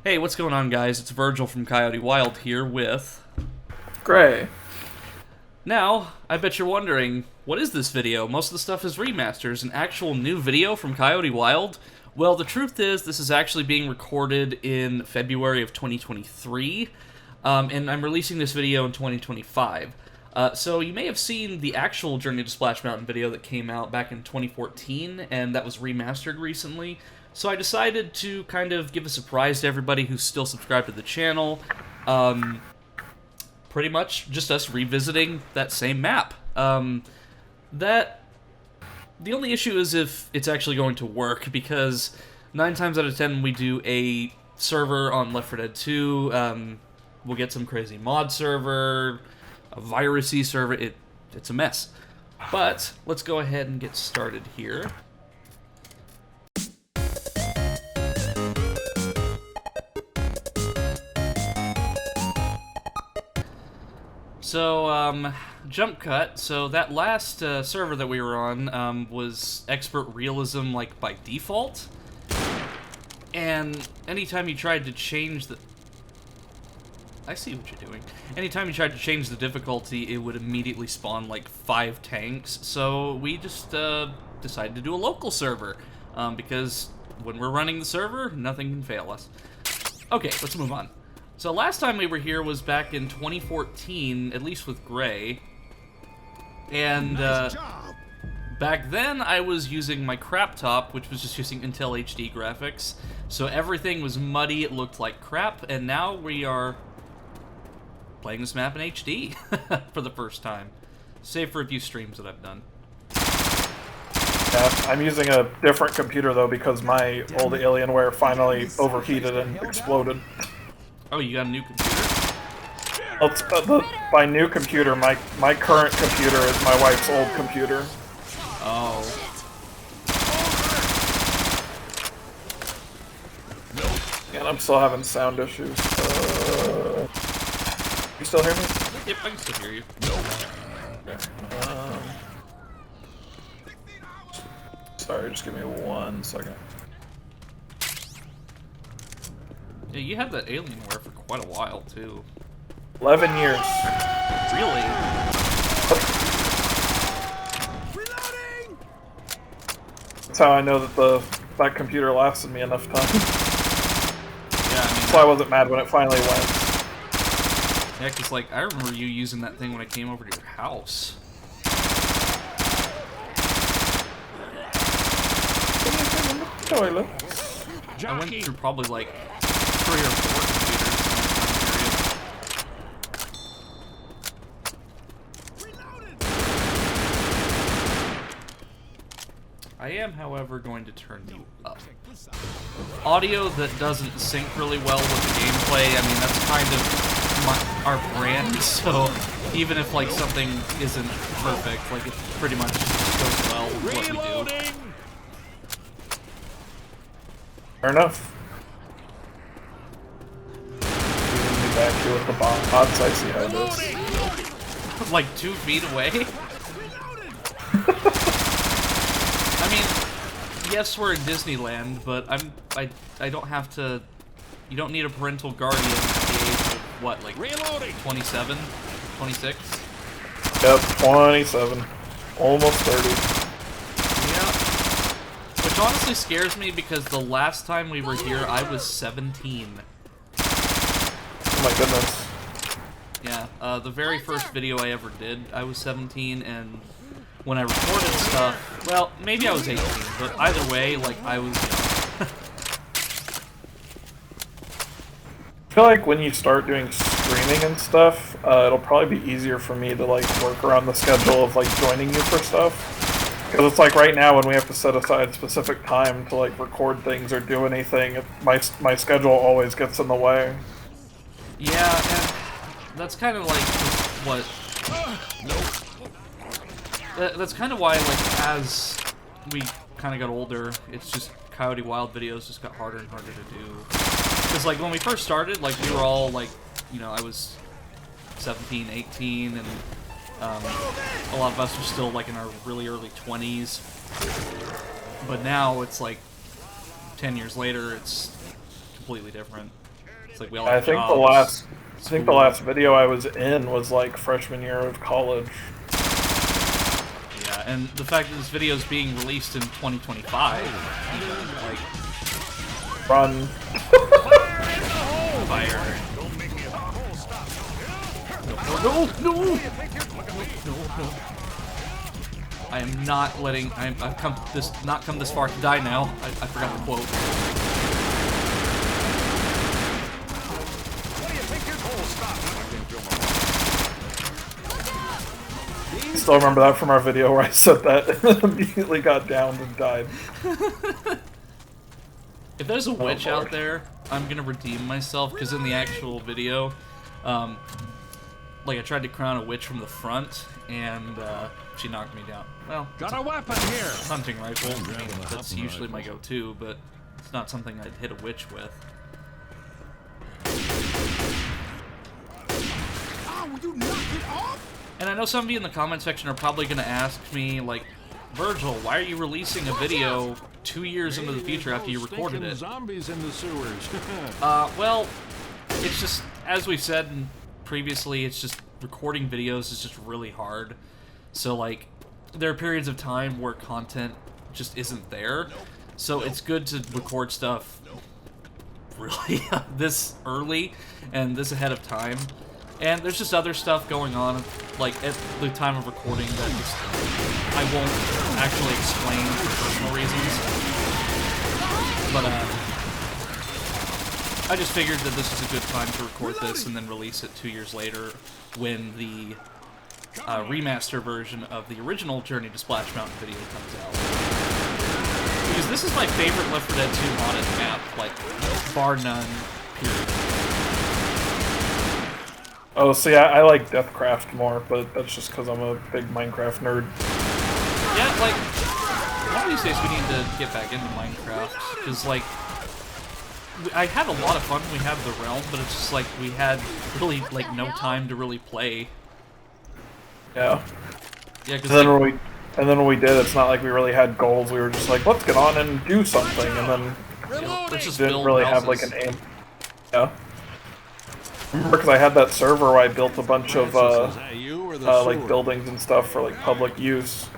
Hey, what's going on, guys? It's Virgil from Coyote Wild here with... Gray. Now, I bet you're wondering, what is this video? Most of the stuff is remasters. An actual new video from Coyote Wild? Well, the truth is, this is actually being recorded in February of 2023, and I'm releasing this video in 2025. So you may have seen the actual Journey to Splash Mountain video that came out back in 2014, and that was remastered recently. So I decided to kind of give a surprise to everybody who's still subscribed to the channel. Pretty much just us revisiting that same map. The only issue is if it's actually going to work, because 9 times out of 10 when we do a server on Left 4 Dead 2, we'll get some crazy mod server, a virusy server. It's a mess. But let's go ahead and get started here. So, jump cut. So that last server that we were on was expert realism, like, by default. And anytime you tried to change the... I see what you're doing. Anytime you tried to change the difficulty, it would immediately spawn, like, 5 tanks. So we just decided to do a local server. Because when we're running the server, nothing can fail us. Okay, let's move on. So last time we were here was back in 2014, at least with Gray, and back then I was using my crap top, which was just using Intel HD graphics, so everything was muddy, it looked like crap, and now we are playing this map in HD for the first time, save for a few streams that I've done. Yeah, I'm using a different computer though because my old Alienware finally overheated and exploded. Oh, you got a new computer? By new computer, my current computer is my wife's old computer. Oh. And I'm still having sound issues. You still hear me? Yep, I can still hear you. Okay. Sorry, just give me 1 second. Yeah, you had that Alienware for quite a while, too. 11 years. Really? That's how I know that that computer lasted me enough time. Yeah, I mean... That's why I wasn't mad when it finally went. Yeah, because, like, I remember you using that thing when I came over to your house. Toilet. I went through probably, like, 3 or 4 computers in that time period. I am, however, going to turn you up. Audio that doesn't sync really well with the gameplay, I mean, that's kind of our brand, so even if, like, something isn't perfect, like, it pretty much goes well with what we do. Fair enough. Back here with the bots, I see how it is. Like 2 feet away? I mean, yes, we're in Disneyland, but I don't have to... You don't need a parental guardian at the age of, what, like 27? 26? Yep, 27. Almost 30. Yeah. Which honestly scares me because the last time we were here, I was 17. Oh my goodness. Yeah, the very first video I ever did, I was 17, and when I recorded stuff, well, maybe I was 18, but either way, like, I was young. I feel like when you start doing streaming and stuff, it'll probably be easier for me to, like, work around the schedule of, like, joining you for stuff. Because it's like right now when we have to set aside specific time to, like, record things or do anything, my schedule always gets in the way. Yeah, and that's kind of like what... That's kind of why, like, as we kind of got older, it's just Coyote Wild videos just got harder and harder to do. Because, like, when we first started, like, we were all, like, you know, I was 17, 18, and a lot of us are still, like, in our really early 20s. But now, it's like, 10 years later, it's completely different. It's like we all I have think jobs, I think the last video I was in was like freshman year of college. Yeah, and the fact that this video is being released in 2025, like, Run. fire. No, no, no, no. I am not letting. I've not come this far to die now. I forgot the quote. Still remember that from our video where I said that and immediately got downed and died. If there's a witch Lord. out there, I'm gonna redeem myself, because in the actual video, like I tried to crown a witch from the front, and she knocked me down. Well, Got a weapon here. hunting rifle. I mean, that's usually my go-to, but it's not something I'd hit a witch with. Oh, will you knock it off? And I know some of you in the comment section are probably gonna ask me, like, Virgil, why are you releasing a video 2 years into the future after you recorded it? Zombies in the sewers. Well, it's just, as we've said previously, it's just recording videos is just really hard. So, like, there are periods of time where content just isn't there. So it's good to record stuff really this early and this ahead of time. And there's just other stuff going on, like, at the time of recording that just I won't actually explain for personal reasons. But, I just figured that this is a good time to record this and then release it 2 years later when the remaster version of the original Journey to Splash Mountain video comes out. Because this is my favorite Left 4 Dead 2 modded map, like, bar none, period. Oh, see, I like Deathcraft more, but that's just because I'm a big Minecraft nerd. Yeah, like, one of these days we need to get back into Minecraft, because, like, I had a lot of fun when we had the realm, but it's just like we had really, like, no time to really play. Yeah. Yeah, because And then when we did, it's not like we really had goals. We were just like, let's get on and do something, and then let's just didn't build really houses. have like an aim. Yeah. Because I had that server where I built a bunch of Is that you or the like sewer? buildings and stuff for like public use,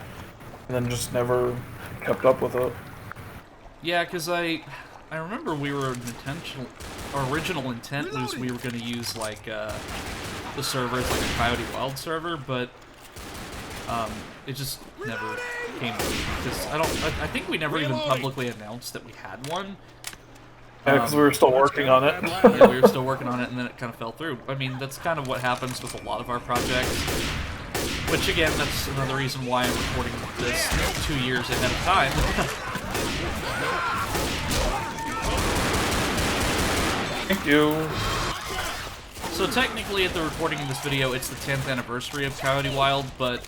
and then just never kept up with it. Yeah, because I remember we were our original intent was we were going to use, like, the server as, like, a Coyote Wild server, but, it just never came to be, because I think we never even publicly announced that we had one. Yeah, because we were still working on it. Yeah, we were still working on it, and then it kind of fell through. I mean, that's kind of what happens with a lot of our projects, which, again, that's another reason why I'm recording this 2 years ahead of time. Thank you. So technically, at the recording of this video, it's the 10th anniversary of Coyote Wild, but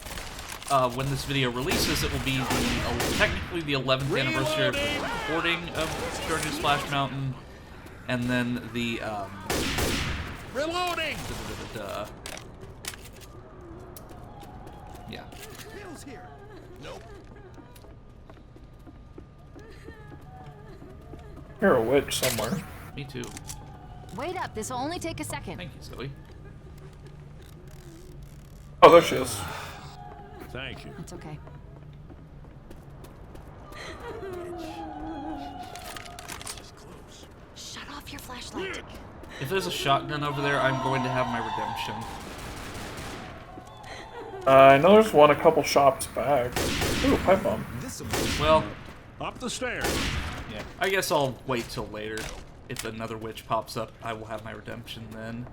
when this video releases, it will be technically the 11th anniversary of the recording of Journey to Splash Mountain, and then the Reloading. yeah. Nope. You're a witch somewhere. Me too. Wait up, this will only take a second. Thank you, Zoe. Oh, there she is. Thank you. It's okay. Shut off your flashlight. If there's a shotgun over there, I'm going to have my redemption. I know there's one a couple shops back. Ooh, pipe bomb. Well, Up the stairs. yeah. I guess I'll wait till later. If another witch pops up, I will have my redemption then.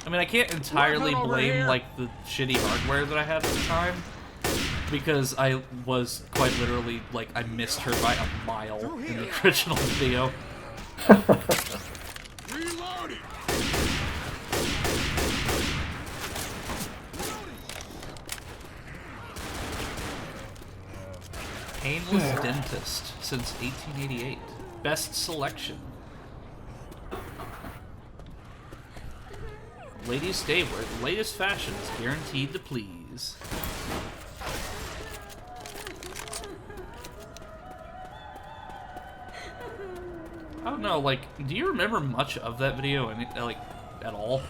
I mean, I can't entirely Over blame, here. like, the shitty hardware that I had at the time, because I was quite literally, like, I missed her by a mile in the original video. Reloading. Painless Dentist since 1888. Best selection. Ladies stay where the latest fashion is guaranteed to please. I don't know, like, do you remember much of that video, like, at all?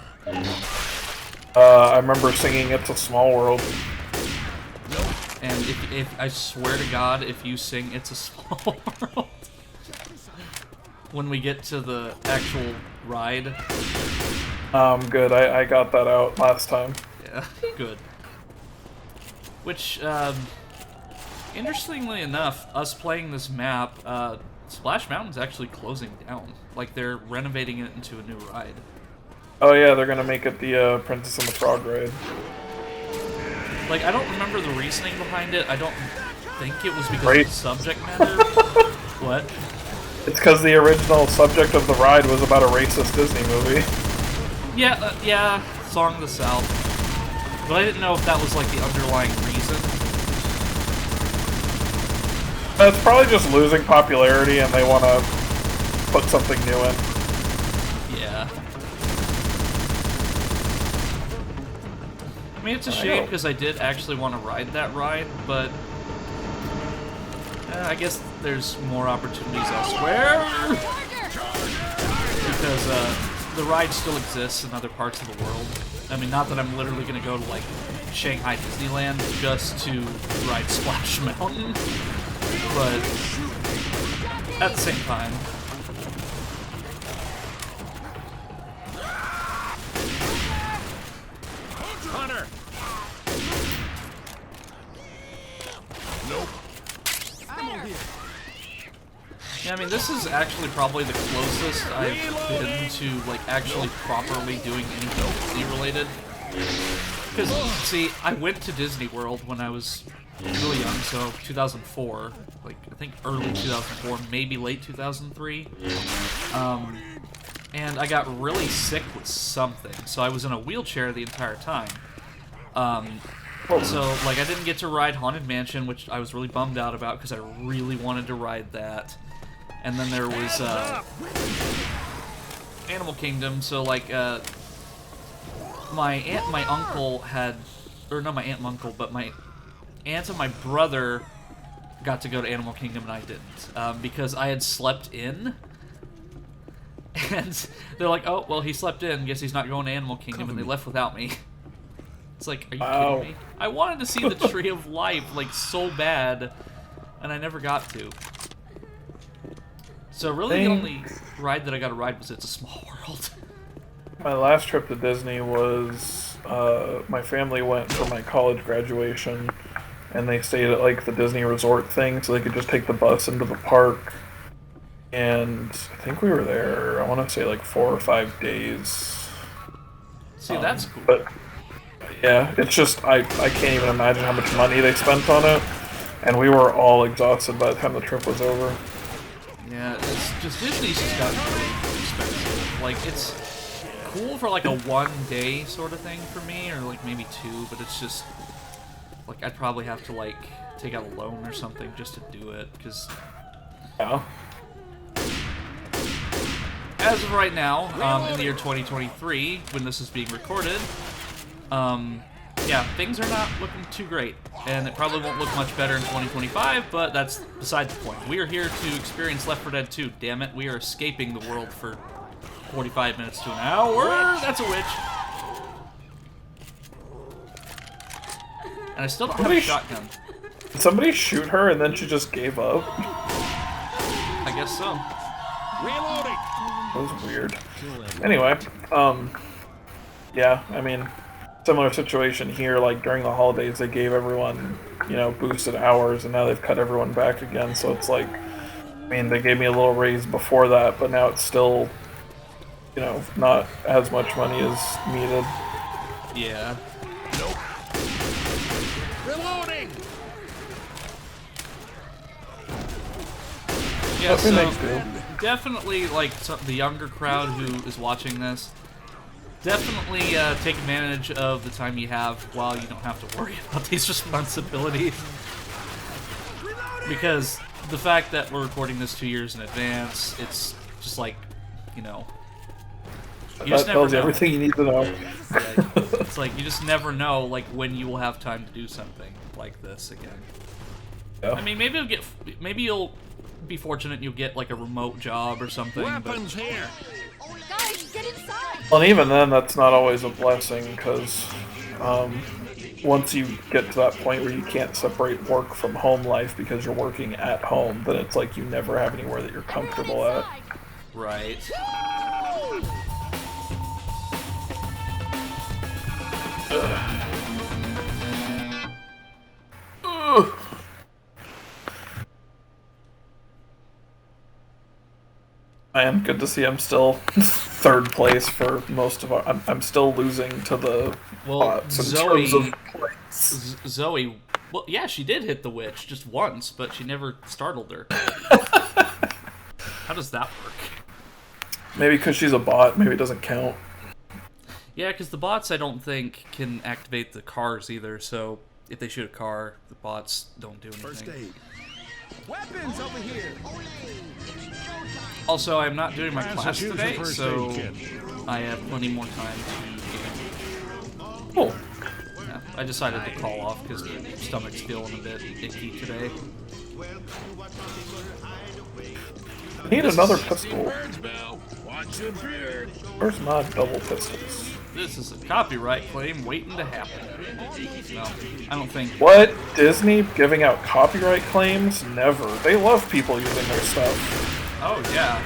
I remember singing "It's a Small World." And if I swear to God, if you sing "It's a Small World" when we get to the actual ride, Good. I got that out last time. yeah, good. Which, interestingly enough, us playing this map, Splash Mountain's actually closing down. Like, they're renovating it into a new ride. Oh yeah, they're gonna make it the Princess and the Frog ride. Like, I don't remember the reasoning behind it. I don't think it was because Right. of the subject matter. What? It's because the original subject of the ride was about a racist Disney movie. Yeah, yeah, Song of the South. But I didn't know if that was, like, the underlying reason. It's probably just losing popularity and they want to put something new in. Yeah. I mean, it's a shame because I did actually want to ride that ride, but I guess there's more opportunities elsewhere. Because the ride still exists in other parts of the world. I mean, not that I'm literally going to go to, like, Shanghai Disneyland just to ride Splash Mountain, but at the same time. Hunter! Nope. Yeah, I mean, this is actually probably the closest I've been to, like, actually properly doing anything Disney-related. Because, see, I went to Disney World when I was really young, so 2004. Like, I think early 2004, maybe late 2003. And I got really sick with something, so I was in a wheelchair the entire time. So, like, I didn't get to ride Haunted Mansion, which I was really bummed out about because I really wanted to ride that. And then there was Animal Kingdom, so, like, my aunt and my uncle had, or not my aunt and uncle, but my aunt and my brother got to go to Animal Kingdom and I didn't, because I had slept in. And they're like, oh, well, he slept in, guess he's not going to Animal Kingdom, and they left without me. It's like, are you kidding me? I wanted to see the Tree of Life, like, so bad, and I never got to. So really the only ride that I got to ride was It's a Small World. My last trip to Disney was, my family went for my college graduation, and they stayed at, like, the Disney Resort thing, so they could just take the bus into the park. And I think we were there, I want to say, like, 4 or 5 days. See, that's cool. But, yeah, it's just, I can't even imagine how much money they spent on it, and we were all exhausted by the time the trip was over. Yeah, it's just, Disney's just gotten really expensive. Like, it's cool for, like, a one-day sort of thing for me, or, like, maybe 2, but it's just, like, I'd probably have to, like, take out a loan or something just to do it, because... Yeah. As of right now, in the year 2023, when this is being recorded, yeah, things are not looking too great. And it probably won't look much better in 2025, but that's beside the point. We are here to experience Left 4 Dead 2, damn it. We are escaping the world for 45 minutes to an hour. That's a witch. And I still don't have a shotgun. Did somebody shoot her and then she just gave up? I guess so. Reloading! That was weird. Anyway, yeah, I mean, similar situation here, like, during the holidays, they gave everyone, you know, boosted hours, and now they've cut everyone back again, so it's like, I mean, they gave me a little raise before that, but now it's still, you know, not as much money as needed. Yeah. Nope. Reloading! Yeah, What can they so... do? Definitely, like, the younger crowd who is watching this, definitely take advantage of the time you have while you don't have to worry about these responsibilities. Because the fact that we're recording this 2 years in advance, it's just like, you know... That tells you everything you need to know. Yeah, it's like, you just never know, like, when you will have time to do something like this again. Yeah. I mean, maybe you'll be fortunate you'll get like a remote job or something. Weapons here. Guys, get inside! Well, and even then, that's not always a blessing, because once you get to that point where you can't separate work from home life because you're working at home, then it's like you never have anywhere that you're comfortable at. Right. I am good to see I'm still third place for most of our. I'm still losing to the bots in terms of points. Zoe, well, yeah, she did hit the witch just once, but she never startled her. How does that work? Maybe because she's a bot, maybe it doesn't count. Yeah, because the bots, I don't think, can activate the cars either, so if they shoot a car, the bots don't do anything. First aid. Weapons over here. Also, I'm not doing my class Massachusetts today, first so aid kit. I have plenty more time to game. Cool. Yeah, I decided to call off because the stomach's feeling a bit icky today. I need another pistol. Birds, Bell. Watch your beard. Where's my double pistols? This is a copyright claim waiting to happen. No, I don't think... What? Disney giving out copyright claims? Never. They love people using their stuff. Oh, yeah.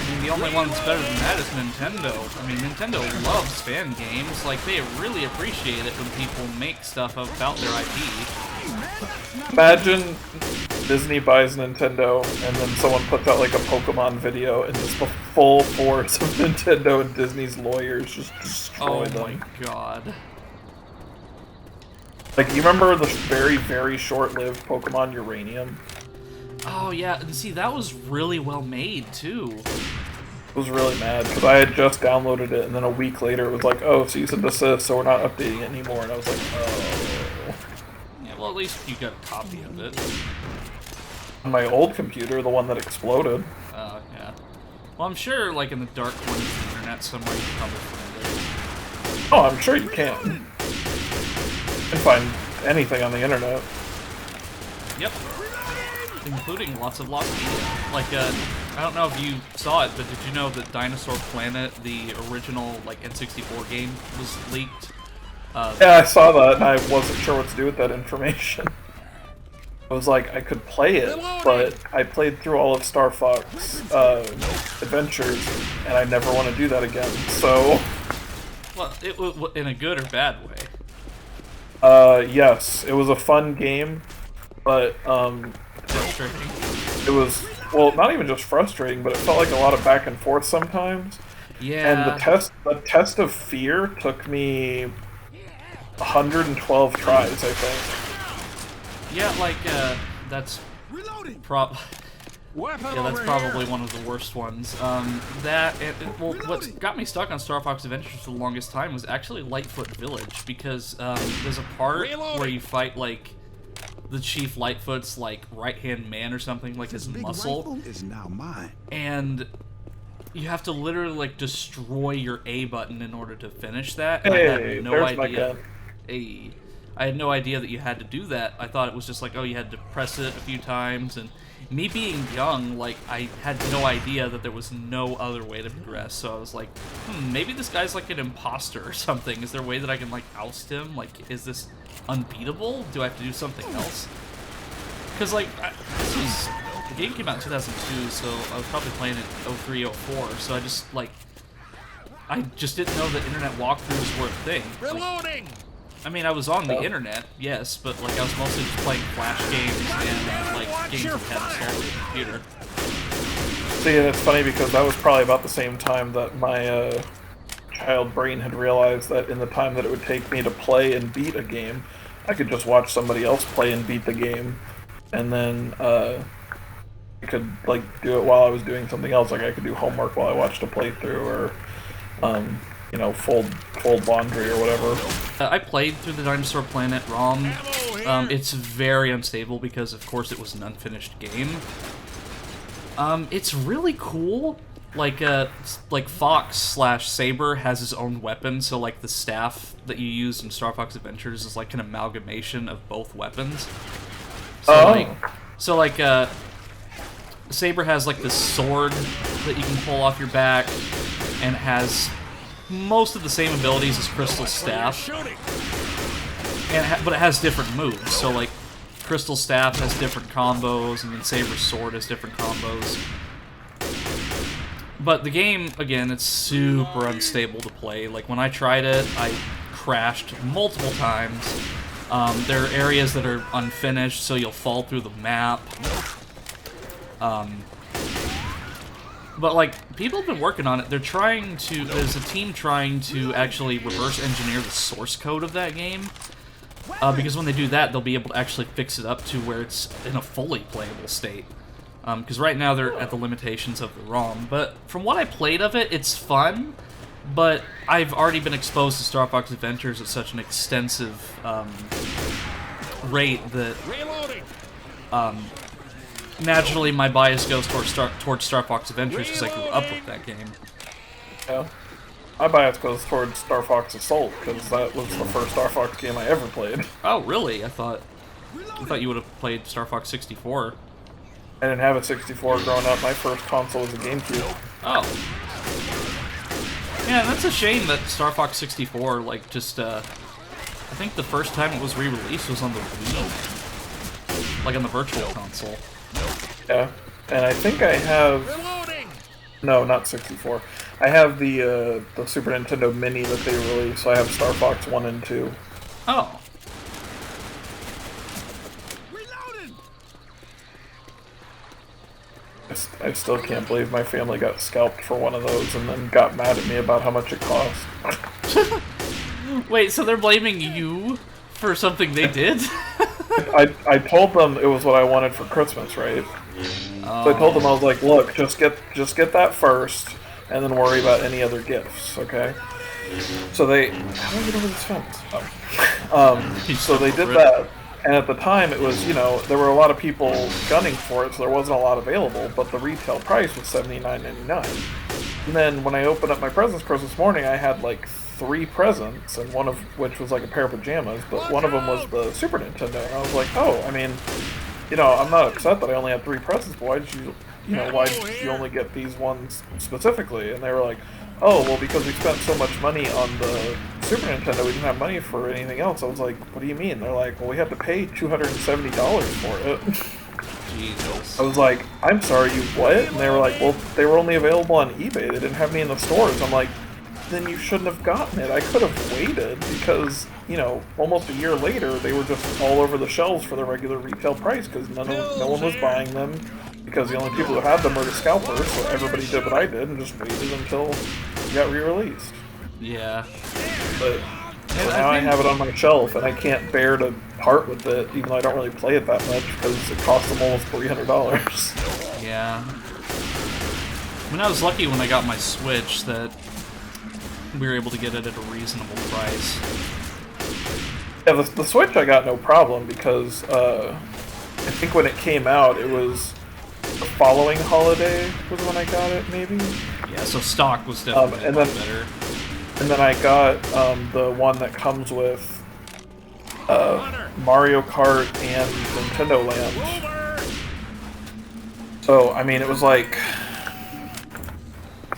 I mean, the only one that's better than that is Nintendo. I mean, Nintendo loves fan games. Like, they really appreciate it when people make stuff about their IP. Imagine Disney buys Nintendo and then someone puts out like a Pokemon video and just the full force of Nintendo and Disney's lawyers just destroy Oh them. my god. Like, you remember the very, very short-lived Pokemon Uranium? Oh, yeah, and see, that was really well made, too. I was really mad because I had just downloaded it and then a week later it was like, oh, cease and desist, so we're not updating it anymore. And I was like, oh. Yeah, well, at least you got a copy of it. On my old computer, the one that exploded. Yeah. Well, I'm sure, like, in the dark corners of the internet somewhere you can probably find it. Oh, I'm sure you can. You can find anything on the internet. Yep. Including lots of lost media. Like, I don't know if you saw it, but did you know that Dinosaur Planet, the original, like, N64 game, was leaked? Yeah, I saw that, and I wasn't sure what to do with that information. I was like, I could play it, but I played through all of Star Fox Adventures, and I never want to do that again, so... Well, it in a good or bad way? Yes, it was a fun game, but, Frustrating. it was, well, not even just frustrating, but it felt like a lot of back and forth sometimes. Yeah. And the test of fear took me 112 tries, I think. Yeah, like, that's Reloading. Weapon yeah, that's over probably here. one of the worst ones. Well, what got me stuck on Star Fox Adventures for the longest time was actually Lightfoot Village, because there's a part where you fight, like, the Chief Lightfoot's, like, right-hand man or something, like his muscle. Is now mine. And you have to literally, like, destroy your A button in order to finish that. And Hey, I had no there's my idea. gun. Hey, I had no idea that you had to do that. I thought it was just like, oh, you had to press it a few times. And me being young, like, I had no idea that there was no other way to progress. So I was like, maybe this guy's like an imposter or something. Is there a way that I can, like, oust him? Like, is this unbeatable? Do I have to do something else? Because, like, the game came out in 2002, so I was probably playing it 03, 04, so I just didn't know that internet walkthroughs were a thing. Like, Reloading. I mean, I was on the internet, yes, but, like, I was mostly just playing Flash games and, like, games that had installed on the computer. See, and it's funny because that was probably about the same time that my child brain had realized that in the time that it would take me to play and beat a game, I could just watch somebody else play and beat the game, and then I could, like, do it while I was doing something else. Like, I could do homework while I watched a playthrough, or you know, fold laundry or whatever. I played through the Dinosaur Planet ROM. It's very unstable because, of course, it was an unfinished game. It's really cool. Like Fox/Saber has his own weapon, so, like, the staff that you use in Star Fox Adventures is like an amalgamation of both weapons. So like, Saber has like this sword that you can pull off your back, and it has most of the same abilities as Crystal Staff, but it has different moves. So like, Crystal Staff has different combos, and then Saber's sword has different combos. But the game, again, it's super unstable to play. Like, when I tried it, I crashed multiple times. There are areas that are unfinished, so you'll fall through the map. But, like, people have been working on it. There's a team trying to actually reverse engineer the source code of that game. Because when they do that, they'll be able to actually fix it up to where it's in a fully playable state. Because right now they're at the limitations of the ROM. But from what I played of it, it's fun. But I've already been exposed to Star Fox Adventures at such an extensive rate that naturally my bias goes towards Star Fox Adventures because I grew up with that game. Yeah. My bias goes towards Star Fox Assault because that was the first Star Fox game I ever played. Oh, really? I thought you would have played Star Fox 64. I didn't have a 64 growing up. My first console was a GameCube. Oh. Yeah, that's a shame that Star Fox 64, like, just, I think the first time it was re-released was on the Wii. Like, on the Virtual Console. Yeah, and I think I have... No, not 64. I have the Super Nintendo Mini that they released, so I have Star Fox 1 and 2. Oh. I still can't believe my family got scalped for one of those and then got mad at me about how much it cost. Wait, so they're blaming you for something they did? I told them it was what I wanted for Christmas, right? Oh. So I told them, I was like, look, just get that first, and then worry about any other gifts, okay? So they... How do I get over this fence? Oh. So they did that. And at the time, it was, you know, there were a lot of people gunning for it, so there wasn't a lot available, but the retail price was $79.99. And then when I opened up my presents Christmas morning, I had like 3 presents, and one of which was like a pair of pajamas, but one of them was the Super Nintendo. And I was like, oh, I mean, you know, I'm not upset that I only had 3 presents, but why did you only get these ones specifically? And they were like, oh, well, because we spent so much money on the Super Nintendo, we didn't have money for anything else. I was like, what do you mean? They're like, well, we had to pay $270 for it. Jesus. I was like, I'm sorry, you what? And they were like, well, they were only available on eBay. They didn't have any in the stores. I'm like, then you shouldn't have gotten it. I could have waited because, you know, almost a year later, they were just all over the shelves for the regular retail price because no one was buying them. Because the only people who had them were the scalpers, so everybody did what I did and just waited until it got re-released. Yeah. But now I have it on my shelf, and I can't bear to part with it, even though I don't really play it that much, because it cost them almost $300. Yeah. I mean, I was lucky when I got my Switch that we were able to get it at a reasonable price. Yeah, the Switch I got no problem, because I think when it came out, it was... The following holiday was when I got it, maybe? Yeah, so stock was definitely better. And then I got the one that comes with Mario Kart and Nintendo Land. So, I mean, it was like...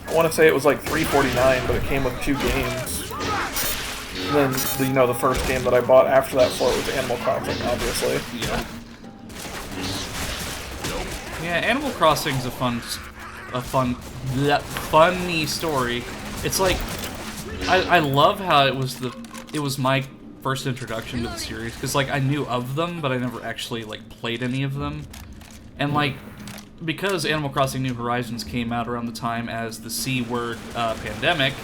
I want to say it was like $3.49, but it came with 2 games. And then, you know, the first game that I bought after that for it was Animal Crossing, obviously. Yeah. Yeah, Animal Crossing's a funny story. It's like, I love how it was my first introduction to the series, because like I knew of them, but I never actually like played any of them. And like, because Animal Crossing New Horizons came out around the time as the C-word pandemic,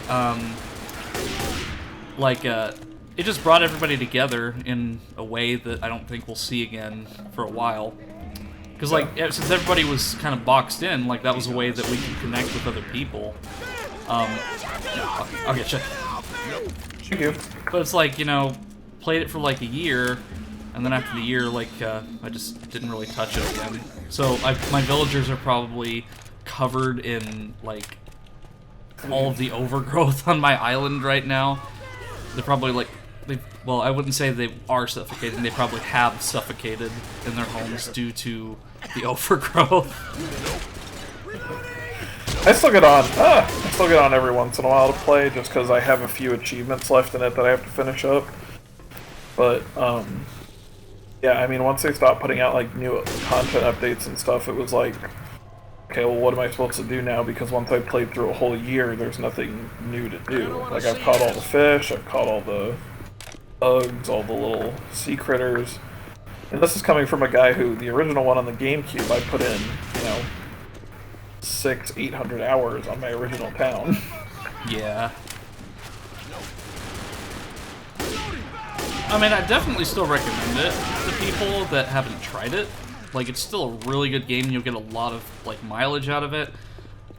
it just brought everybody together in a way that I don't think we'll see again for a while. Because, like, since everybody was kind of boxed in, like, that was a way that we could connect with other people. I'll get you. Thank you. But it's like, you know, played it for, like, a year, and then after the year, like, I just didn't really touch it again. So, my villagers are probably covered in, like, all of the overgrowth on my island right now. They're probably, like, well, I wouldn't say they are suffocating. They probably have suffocated in their homes due to the overgrowth. I still get on. I still get on every once in a while to play, just because I have a few achievements left in it that I have to finish up. But yeah, I mean, once they stopped putting out like new content updates and stuff, it was like, okay, well, what am I supposed to do now? Because once I played through a whole year, there's nothing new to do. Like, I've caught all the fish, I've caught all the bugs, all the little sea critters. And this is coming from a guy who, the original one on the GameCube, I put in, 600-800 hours on my original town. Yeah. I mean, I definitely still recommend it to people that haven't tried it. Like, it's still a really good game, you'll get a lot of, like, mileage out of it.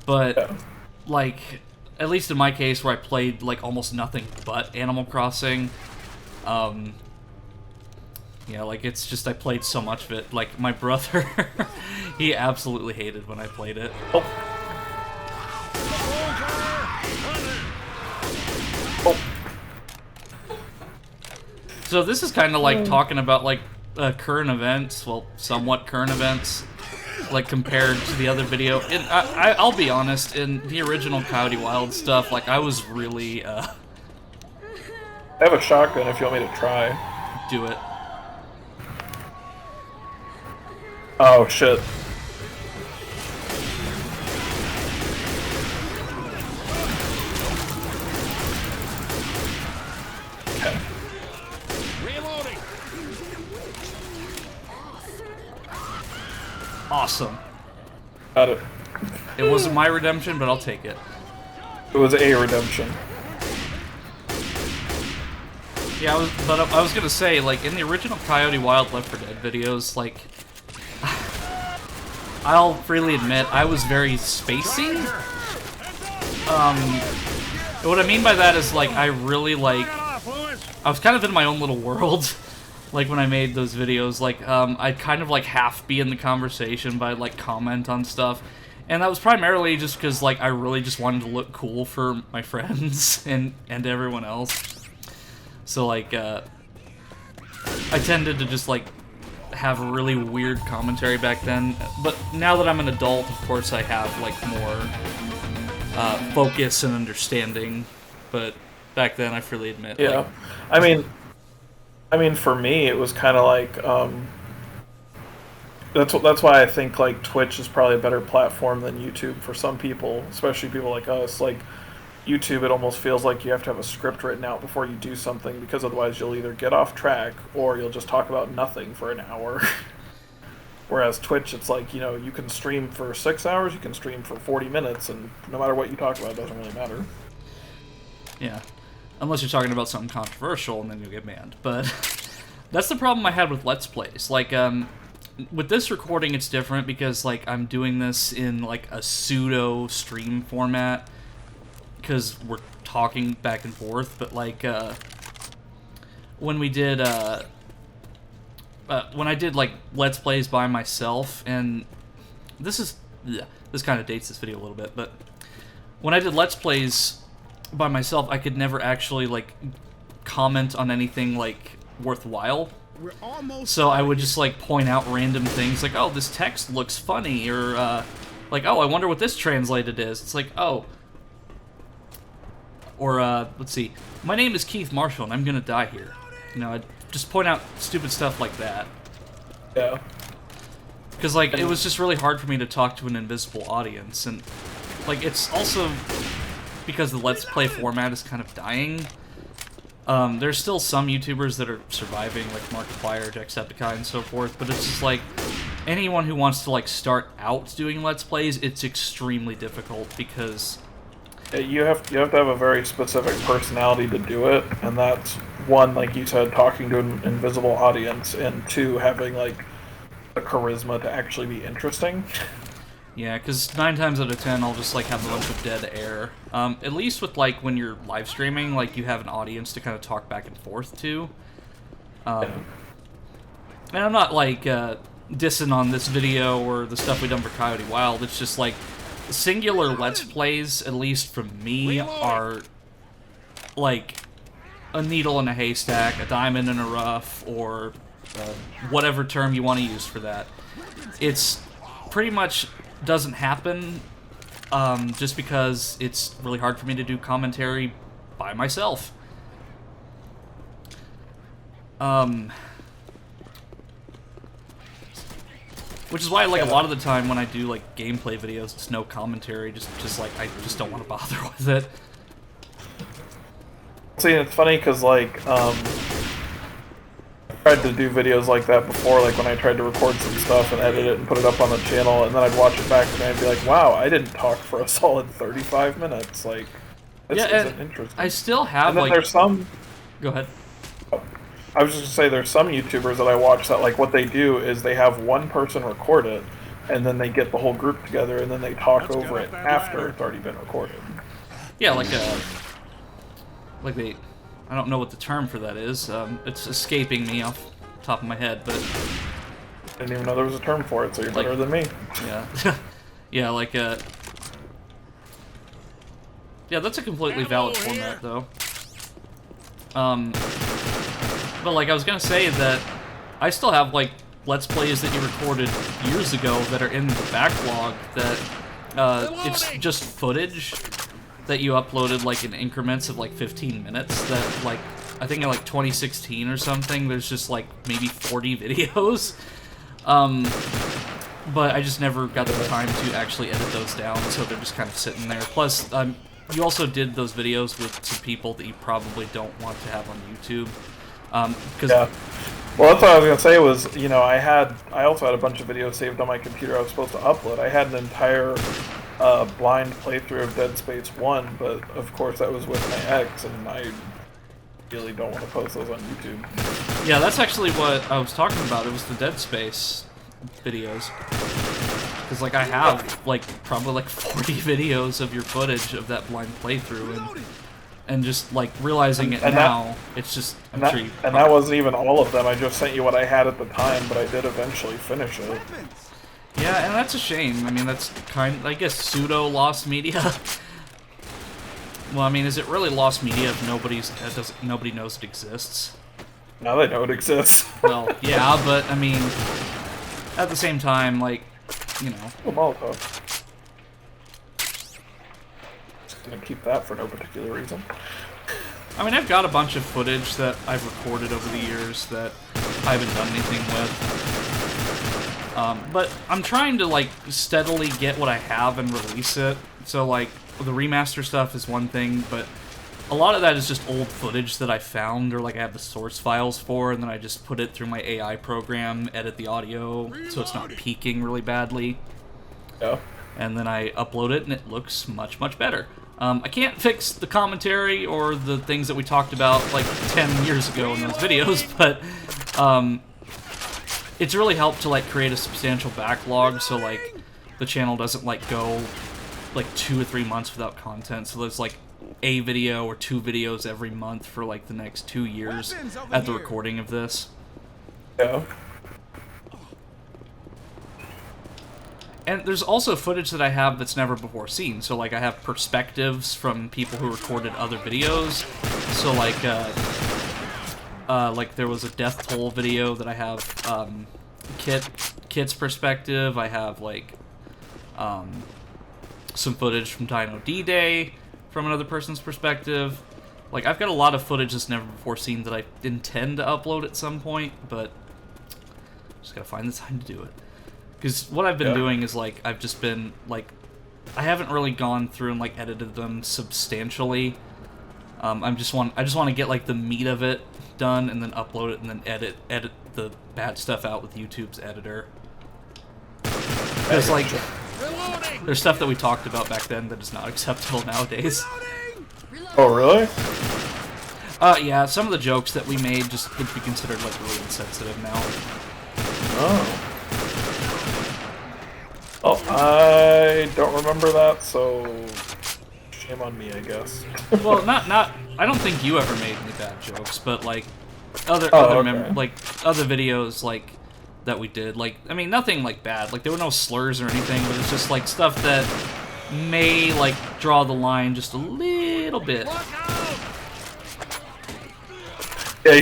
But, Yeah. like, at least in my case, where I played, like, almost nothing but Animal Crossing, yeah, like, it's just, I played so much of it. Like, my brother, he absolutely hated when I played it. Oh. Oh. So this is kind of like talking about, like, current events, well, somewhat current events, like, compared to the other video. And I'll be honest, in the original Coyote Wild stuff, like, I was really, I have a shotgun if you want me to try. do it. Oh, shit. Okay. Reloading. Awesome. Got it. It wasn't my redemption, but I'll take it. It was a redemption. Yeah, I was gonna say, like, in the original Coyote Wild Left 4 Dead videos, like, I'll freely admit, I was very spacey. What I mean by that is, like, I really, like, I was kind of in my own little world, like, when I made those videos. Like, I'd kind of, like, half be in the conversation, but I'd, like, comment on stuff. And that was primarily just because, like, I really just wanted to look cool for my friends and everyone else. So, like, I tended to just, like, have a really weird commentary back then. But now that I'm an adult, of course, I have, like, more focus and understanding. But back then, I freely admit. Yeah. Like, I mean, for me, it was kind of like, that's why I think, like, Twitch is probably a better platform than YouTube for some people, especially people like us. Like, YouTube, it almost feels like you have to have a script written out before you do something, because otherwise you'll either get off track or you'll just talk about nothing for an hour. Whereas Twitch, it's like, you can stream for 6 hours, you can stream for 40 minutes, and no matter what you talk about, it doesn't really matter. yeah. Unless you're talking about something controversial, and then you'll get banned. But that's the problem I had with Let's Plays. Like, with this recording, it's different because, like, I'm doing this in, like, a pseudo stream format, because we're talking back and forth. But, like, when we did, when I did, like, Let's Plays by myself, and this kind of dates this video a little bit, but when I did Let's Plays by myself, I could never actually, like, comment on anything, like, worthwhile. So I would just, like, point out random things, like, oh, this text looks funny, or, like, oh, I wonder what this translated is. It's like, oh. Or, let's see. My name is Keith Marshall, and I'm gonna die here. I'd just point out stupid stuff like that. Yeah. Because, like, it was just really hard for me to talk to an invisible audience, and, like, it's also because the Let's Play format is kind of dying. There's still some YouTubers that are surviving, like Markiplier, Jacksepticeye, and so forth, but it's just, like, anyone who wants to, like, start out doing Let's Plays, it's extremely difficult, because Yeah, you have to have a very specific personality to do it, and that's, one, like you said, talking to an invisible audience, and two, having, like, the charisma to actually be interesting. yeah, because 9 times out of 10, I'll just, like, have a bunch of dead air. At least with, like, when you're live streaming, like, you have an audience to kind of talk back and forth to. And I'm not, like, dissing on this video or the stuff we done for Coyote Wild. It's just, like, singular Let's Plays, at least from me, are, like, a needle in a haystack, a diamond in a rough, or whatever term you want to use for that. It's pretty much doesn't happen just because it's really hard for me to do commentary by myself. Which is why, like, a lot of the time when I do, like, gameplay videos, it's no commentary, just like, I just don't want to bother with it. See, it's funny because, like, I tried to do videos like that before, like when I tried to record some stuff and edit it and put it up on the channel, and then I'd watch it back and I'd be like, wow, I didn't talk for a solid 35 minutes, like, this isn't interesting. I still have, and then like... there's some... Go ahead. I was just gonna say, there's some YouTubers that I watch that, like, what they do is they have one person record it, and then they get the whole group together, and then they talk over it after it's already been recorded. Yeah, like they... I don't know what the term for that is. It's escaping me off the top of my head, but... I didn't even know there was a term for it, so you're better than me. Yeah. Yeah, like, yeah, that's a completely valid format, though. But, like, I was gonna say that I still have, like, Let's Plays that you recorded years ago that are in the backlog that, it's just footage that you uploaded, like, in increments of, like, 15 minutes that, like, I think in, like, 2016 or something, there's just, like, maybe 40 videos. But I just never got the time to actually edit those down, so they're just kind of sitting there. Plus, you also did those videos with some people that you probably don't want to have on YouTube. Yeah. Well, that's what I was gonna say was, you know, I also had a bunch of videos saved on my computer I was supposed to upload. I had an entire blind playthrough of Dead Space 1, but of course that was with my ex, and I really don't want to post those on YouTube. Yeah, that's actually what I was talking about. It was the Dead Space videos. Because, like, I have, like, probably, like, 40 videos of your footage of that blind playthrough, and just, like, realizing it now, it's just, that wasn't even all of them. I just sent you what I had at the time, but I did eventually finish it. Yeah, and that's a shame. I mean, that's I guess, pseudo-lost media. Well, I mean, is it really lost media if nobody knows it exists? Now they know it exists. Well, yeah, but, I mean, at the same time, like, you know... Oh, Molotov. Gonna keep that for no particular reason. I mean, I've got a bunch of footage that I've recorded over the years that I haven't done anything with. But I'm trying to, like, steadily get what I have and release it. So, like, the remaster stuff is one thing, but a lot of that is just old footage that I found, or, like, I have the source files for, and then I just put it through my AI program, edit the audio, so it's not peaking really badly. Yeah. And then I upload it, and it looks much, much better. I can't fix the commentary or the things that we talked about, like, 10 years ago in those videos, but, it's really helped to, like, create a substantial backlog, so, like, the channel doesn't, like, go, like, 2 or 3 months without content, so there's, like, a video or 2 videos every month for, like, the next 2 years at the recording of this. Yeah. And there's also footage that I have that's never before seen. So, like, I have perspectives from people who recorded other videos. So, like there was a Death Toll video that I have, Kit's perspective. I have, like, some footage from Dino D-Day from another person's perspective. Like, I've got a lot of footage that's never before seen that I intend to upload at some point, but just gotta find the time to do it. Because what I've been doing is, like, I've just been, like, I haven't really gone through and, like, edited them substantially. I just want to get, like, the meat of it done, and then upload it, and then edit the bad stuff out with YouTube's editor. Because, like, there's stuff that we talked about back then that is not acceptable nowadays. Oh, really? Yeah, some of the jokes that we made just would be considered, like, really insensitive now. Oh. Oh, I don't remember that, so shame on me, I guess. Well, not. I don't think you ever made any bad jokes, but, like, other videos, like, that we did, like, I mean, nothing, like, bad. Like, there were no slurs or anything, but it's just, like, stuff that may, like, draw the line just a little bit. Yeah, you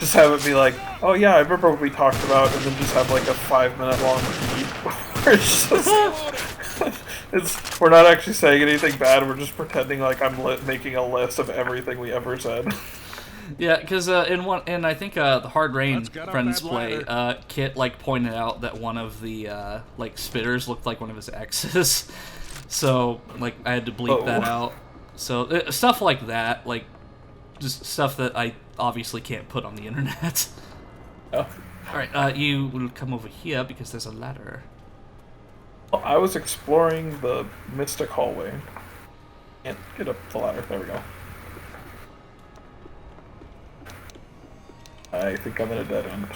just have it be like, oh yeah, I remember what we talked about, and then just have like a 5-minute long beat where it's just, we're not actually saying anything bad, we're just pretending like I'm making a list of everything we ever said. Yeah, because in I think the Hard Rain Let's get up Friends that play, ladder. Kit like pointed out that one of the like spitters looked like one of his exes, so like I had to bleep that out. So stuff like that, like just stuff that I obviously can't put on the internet. Yeah. All right, you will come over here because there's a ladder. I was exploring the mystic hallway. Can't get up the ladder. There we go. I think I'm in a dead end.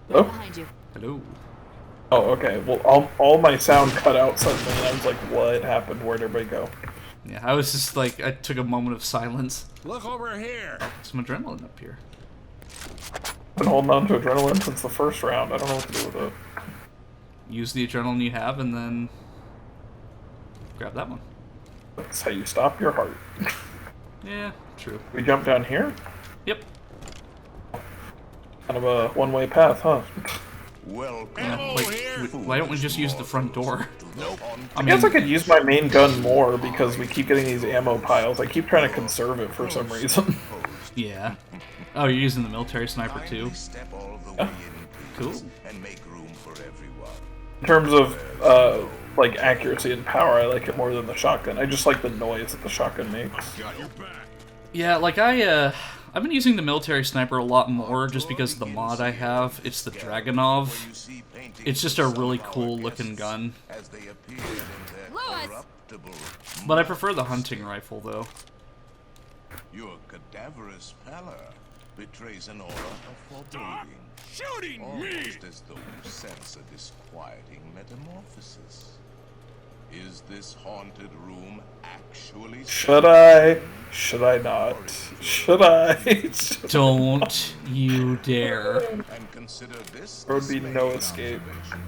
Oh? Behind you. Hello. Oh, okay. Well, all my sound cut out suddenly, and I was like, what happened? Where'd everybody go? Yeah, I was just like, I took a moment of silence. Look over here. Some adrenaline up here. I've been holding on to adrenaline since the first round. I don't know what to do with it. Use the adrenaline you have, and then grab that one. That's how you stop your heart. Yeah, true. We jump down here? Yep. Kind of a one-way path, huh? Welcome. Yeah, like, why don't we just use the front door? Nope. I guess I could use my main gun more because we keep getting these ammo piles. I keep trying to conserve it for some reason. Yeah. Oh, you're using the military sniper too? Step all the Yeah. way in, Cool. please, and make room for everyone. In terms of like accuracy and power, I like it more than the shotgun. I just like the noise that the shotgun makes. Got your back. Yeah, like I've been using the military sniper a lot more just because of the mod I have. It's the Dragonov. You see paintings It's just a really cool looking gun. as they appear in their Lewis! corruptible. But I prefer the hunting rifle though. Your cadaverous pallor betrays an aura of foreboding. Shooting me. Almost as though you sense a disquieting metamorphosis. Is this haunted room actually Should I? Should I not? Should I? Don't you dare. And consider this There would be dismaying no escape. observation.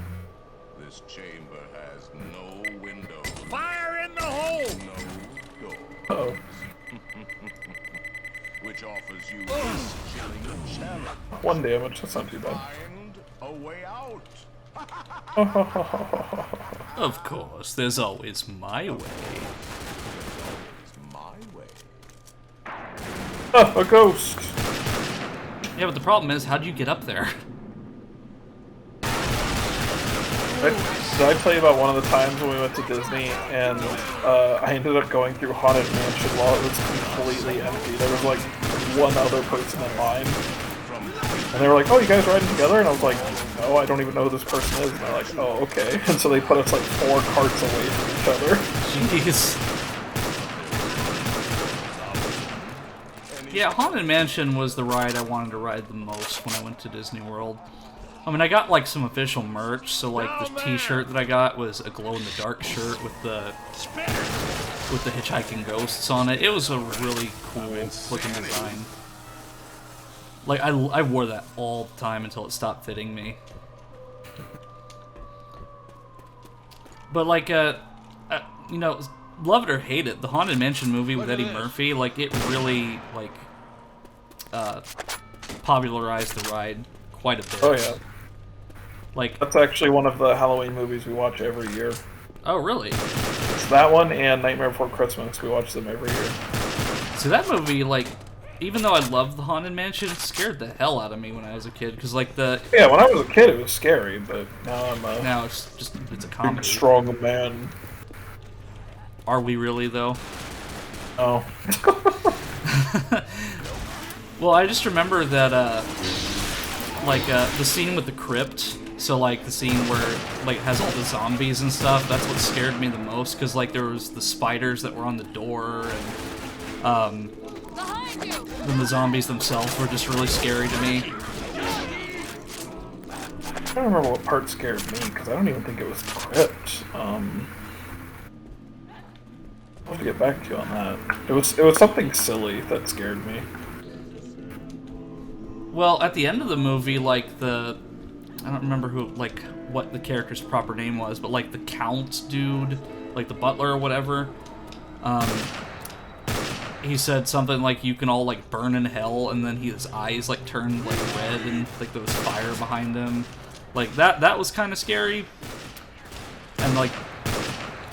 This chamber has no windows, Fire in the hole. no doors, Oh, which offers you this chilling challenge. 1 damage. That's not too bad. Find a way out. Of course, there's always my way. It's my way. Oh, a ghost. Yeah, but the problem is, how'd you get up there? Did I tell you about one of the times when we went to Disney and I ended up going through Haunted Mansion while it was completely empty? There was like one other person in line. And they were like, oh, you guys riding together? And I was like, no, I don't even know who this person is. And they're like, oh, okay. And so they put us like 4 carts away from each other. Jeez. Yeah, Haunted Mansion was the ride I wanted to ride the most when I went to Disney World. I mean, I got like some official merch, so like the t-shirt that I got was a glow-in-the-dark shirt with the hitchhiking ghosts on it. It was a really cool looking design. Like, I wore that all the time until it stopped fitting me. But like, you know, love it or hate it, the Haunted Mansion movie with Eddie Murphy, like, it really, like, popularized the ride quite a bit. Oh, yeah. Like, That's actually one of the Halloween movies we watch every year. oh, really? It's that one and Nightmare Before Christmas. We watch them every year. So that movie, like, even though I loved the Haunted Mansion, it scared the hell out of me when I was a kid, because, like, Yeah, when I was a kid, it was scary, but now I'm a now it's just, it's a big, comedy. strong man. Are we really, though? Oh. Well, I just remember that, like, the scene with the crypt, so, like, the scene where, like, it has all the zombies and stuff, that's what scared me the most, because, like, there was the spiders that were on the door, and, Behind you! then the zombies themselves were just really scary to me. I don't remember what part scared me, because I don't even think it was the crypt. I'll have to get back to you on that. It was something silly that scared me. Well, at the end of the movie, like, I don't remember like, what the character's proper name was, but, like, the Count dude, like, the butler or whatever, he said something like you can all like burn in hell, and then his eyes like turned like red and like there was fire behind him. Like that was kind of scary. And like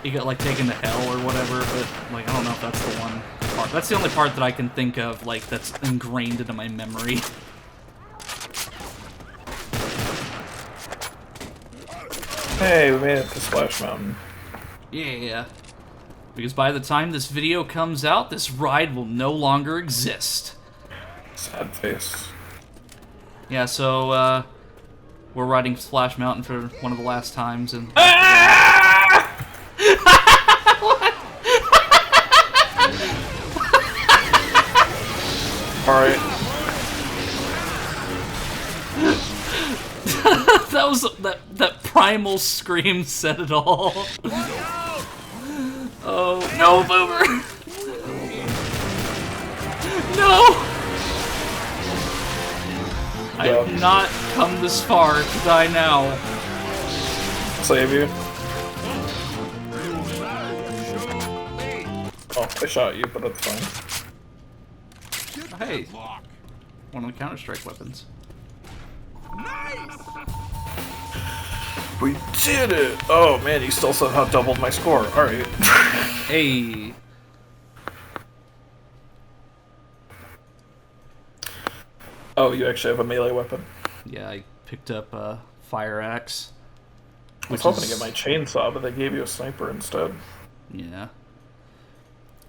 he got like taken to hell or whatever, but like I don't know if that's the one part. That's the only part that I can think of like that's ingrained into my memory. Hey, we made it to Splash Mountain. Yeah. Because by the time this video comes out, this ride will no longer exist. Sad face. Yeah, so, we're riding Splash Mountain for one of the last times, and... Alright. That was... That primal scream said it all. Oh, no, Boomer! No! I have not come this far to die now. Save you. Oh, I shot you, but that's fine. Hey, one of the Counter-Strike weapons. We did it! Oh man, you still somehow doubled my score. Alright. Hey. Oh, you actually have a melee weapon. Yeah, I picked up a fire axe. I was hoping to get my chainsaw, but they gave you a sniper instead. Yeah.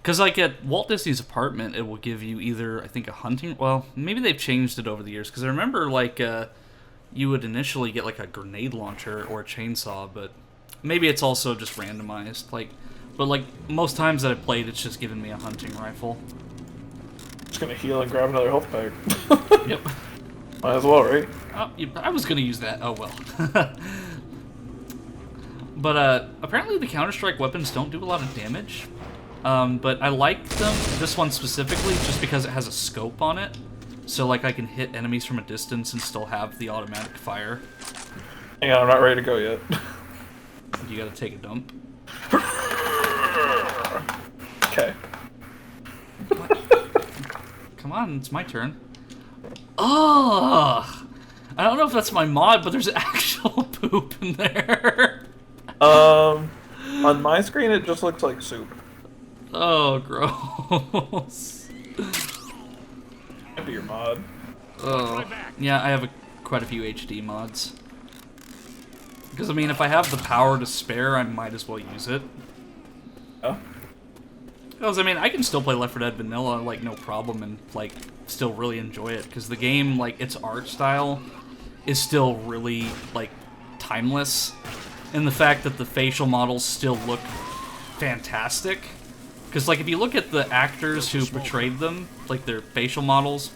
Because, like, at Walt Disney's apartment, it will give you either, I think, a hunting... Well, maybe they've changed it over the years. Because I remember, like, you would initially get, like, a grenade launcher or a chainsaw, but maybe it's also just randomized. But, like, most times that I've played, it's just given me a hunting rifle. Just gonna heal and grab another health pack. Yep. Might as well, right? Oh, I was gonna use that. Oh, well. But, apparently the Counter-Strike weapons don't do a lot of damage. But I like them, this one specifically, just because it has a scope on it. So, like, I can hit enemies from a distance and still have the automatic fire. Hang on, I'm not ready to go yet. You gotta take a dump. Okay. Come on, it's my turn. Ugh! I don't know if that's my mod, but there's actual poop in there. On my screen it just looks like soup. Oh, gross. Might be your mod. Oh, yeah, I have quite a few HD mods. Because, I mean, if I have the power to spare, I might as well use it. Oh? Because, I mean, I can still play Left 4 Dead Vanilla, like, no problem, and, like, still really enjoy it. Because the game, like, its art style is still really, like, timeless. In the fact that the facial models still look fantastic. Because, like, if you look at the actors who portrayed them, like, their facial models,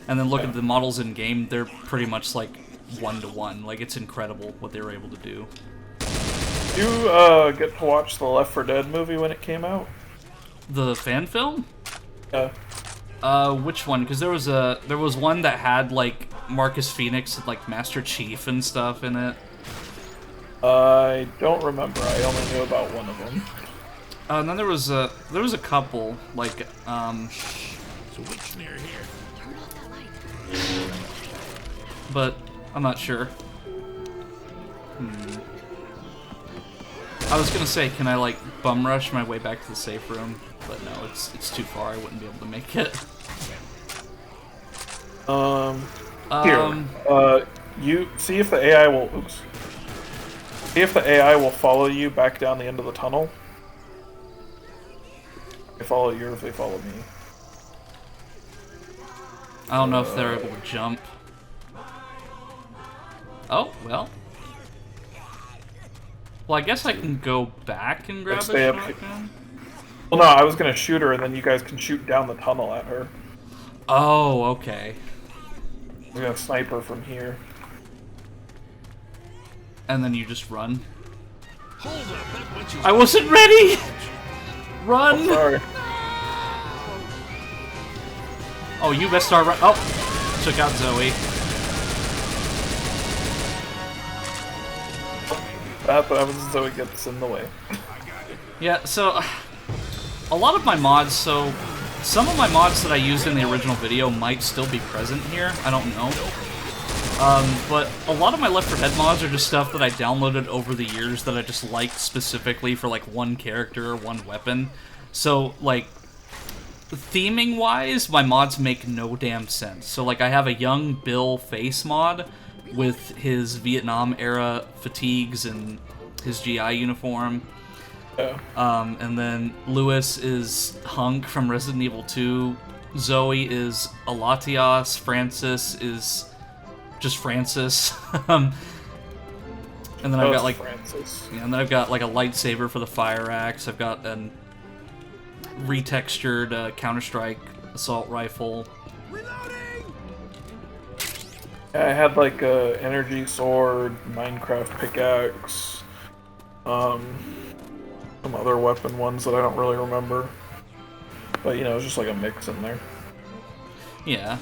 and then look at the models in-game, they're pretty much, like, one-to-one. Like, it's incredible what they were able to do. You, get to watch the Left 4 Dead movie when it came out? The fan film? Yeah. Which one? Because there was one that had, like, Marcus Phoenix, like, Master Chief and stuff in it. I don't remember. I only knew about one of them. And then there was a couple, like, So which near here? Turn off that light. but I'm not sure. I was gonna say, can I, like, bum rush my way back to the safe room? But no, it's too far. I wouldn't be able to make it. Here. You see if the AI will. Oops. See if the AI will follow you back down the end of the tunnel. If they follow you or if they follow me. I don't know if they're able to jump. Oh, well. Well, I guess I can go back and grab a Stay up shotgun. Well, no, I was gonna shoot her, and then you guys can shoot down the tunnel at her. Oh, okay. We're gonna snipe her from here. And then you just run. Hold up, that witch is... I wasn't ready! Run! Oh, sorry. Oh, you best start run. Oh! Took out Zoe. That happens so it gets in the way. Yeah, so... A lot of my mods, so... some of my mods that I used in the original video might still be present here. I don't know. But a lot of my Left 4 Dead mods are just stuff that I downloaded over the years that I just liked specifically for, like, one character or one weapon. So, like, theming-wise, my mods make no damn sense. So, like, I have a young Bill face mod with his Vietnam-era fatigues and his GI uniform. Yeah. And then Lewis is Hunk from Resident Evil 2. Zoe is Alatias. Francis is just Francis. And then I've got like Francis. Yeah, and then I've got like a lightsaber for the fire axe. I've got a retextured Counter-Strike assault rifle. Yeah, I had like a energy sword, Minecraft pickaxe, some other weapon ones that I don't really remember. But you know, it's just like a mix in there. Yeah.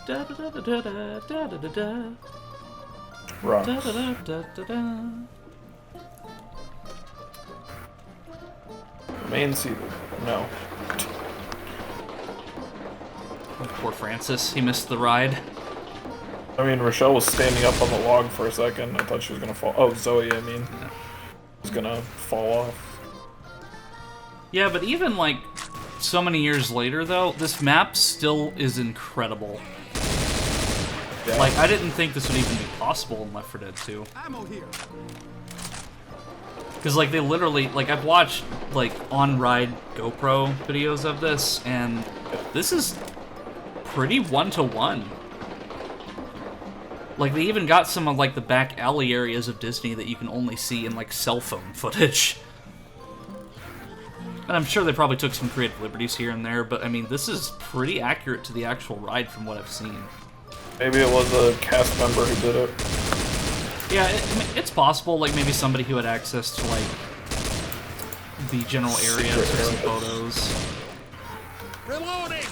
Da da da da da da da da da. Rocks. Da da da da da. Remain seated. No. Poor Francis, he missed the ride. I mean, Rochelle was standing up on the log for a second. I thought she was gonna fall. Oh, Zoe, I mean. Was gonna fall off. Yeah, but even like so many years later though, this map still is incredible. Yeah. Like, I didn't think this would even be possible in Left 4 Dead 2. Ammo here. Because, like, they literally, like, I've watched, like, on-ride GoPro videos of this, and this is pretty one-to-one. Like, they even got some of, like, the back alley areas of Disney that you can only see in, like, cell phone footage. And I'm sure they probably took some creative liberties here and there, but, I mean, this is pretty accurate to the actual ride from what I've seen. Maybe it was a cast member who did it. Yeah, it's possible, like, maybe somebody who had access to, like, the general area took some photos. Reloading.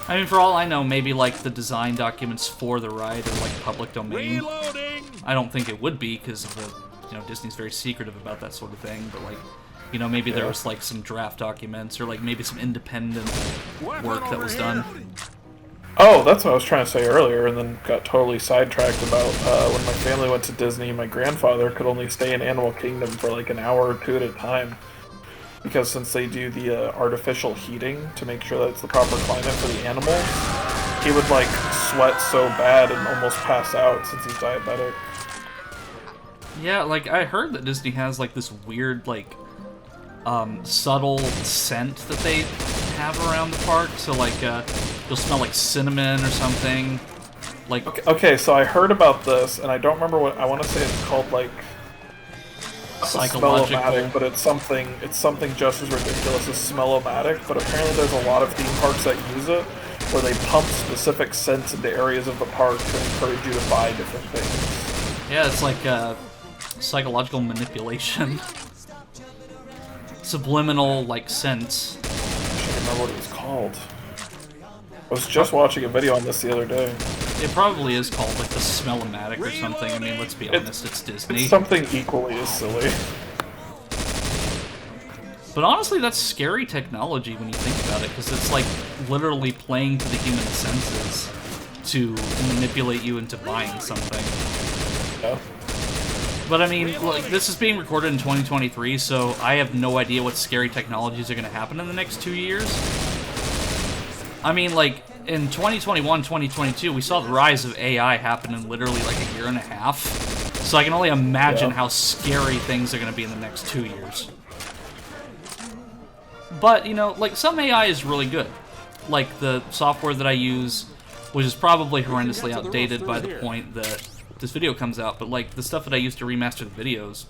I mean, for all I know, maybe, like, the design documents for the ride are, like, public domain. Reloading. I don't think it would be, because of the, you know, Disney's very secretive about that sort of thing, but, like, you know, maybe there was, like, some draft documents, or, like, maybe some independent work that was done. Oh, that's what I was trying to say earlier, and then got totally sidetracked about when my family went to Disney, my grandfather could only stay in Animal Kingdom for like an hour or two at a time. Because since they do the artificial heating to make sure that it's the proper climate for the animals, he would like sweat so bad and almost pass out since he's diabetic. Yeah, like, I heard that Disney has, like, this weird, like, subtle scent that they have around the park, so, like, you'll smell like cinnamon or something. Like, okay, so I heard about this, and I don't remember what I want to say. It's called like psychological, smellomatic, but it's something just as ridiculous as smellomatic. But apparently, there's a lot of theme parks that use it, where they pump specific scents into areas of the park to encourage you to buy different things. Yeah, it's like psychological manipulation, subliminal like scents. I can't remember what it was called. I was just watching a video on this the other day. It probably is called, like, the Smellomatic or something. I mean, let's be honest, it's Disney. It's something equally as silly. But honestly, that's scary technology when you think about it, because it's, like, literally playing to the human senses to manipulate you into buying something. Yeah. But, I mean, like, this is being recorded in 2023, so I have no idea what scary technologies are going to happen in the next 2 years. I mean, like, in 2021, 2022, we saw the rise of AI happen in literally, like, a year and a half. So I can only imagine how scary things are going to be in the next 2 years. But, you know, like, some AI is really good. Like, the software that I use, which is probably horrendously outdated by the point that this video comes out, but, like, the stuff that I use to remaster the videos,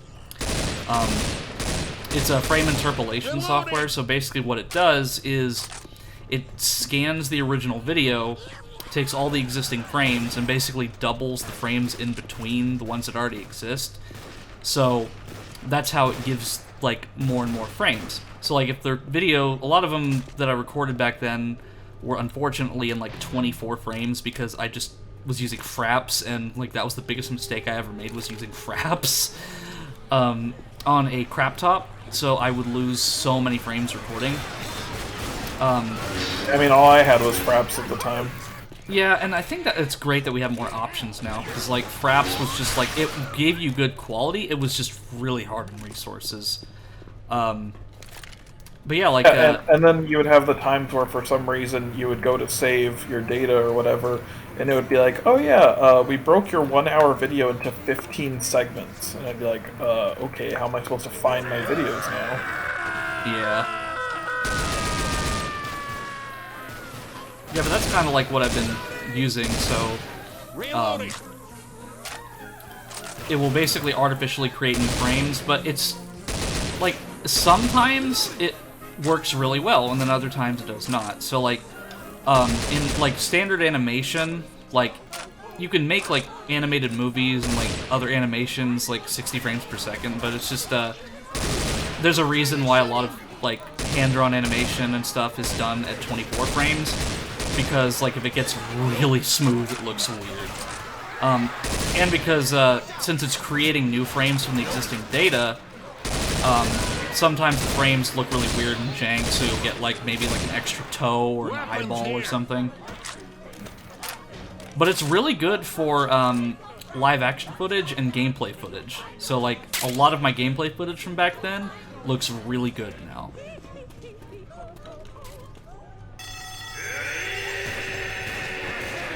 it's a frame interpolation software, so basically what it does is it scans the original video, takes all the existing frames, and basically doubles the frames in between the ones that already exist. So that's how it gives, like, more and more frames. So, like, if the video, a lot of them that I recorded back then were unfortunately in, like, 24 frames because I just was using fraps, and like that was the biggest mistake I ever made, was using fraps on a crap top. So I would lose so many frames recording. I mean, all I had was fraps at the time. Yeah, and I think that it's great that we have more options now, because like fraps was just like, it gave you good quality, it was just really hard on resources. But yeah, like... and then you would have the times where for some reason you would go to save your data or whatever, and it would be like, oh yeah, we broke your 1 hour video into 15 segments. And I'd be like, okay, how am I supposed to find my videos now? Yeah. Yeah, but that's kind of like what I've been using, so... it will basically artificially create new frames, but it's... like, sometimes it works really well, and then other times it does not. So, like, in, like, standard animation, like, you can make, like, animated movies and, like, other animations, like, 60 frames per second, but it's just, there's a reason why a lot of, like, hand-drawn animation and stuff is done at 24 frames, because, like, if it gets really smooth, it looks weird. And because, since it's creating new frames from the existing data, sometimes the frames look really weird and jank, so you'll get, like, maybe, like, an extra toe or an eyeball or something. But it's really good for, live-action footage and gameplay footage. So, like, a lot of my gameplay footage from back then looks really good now.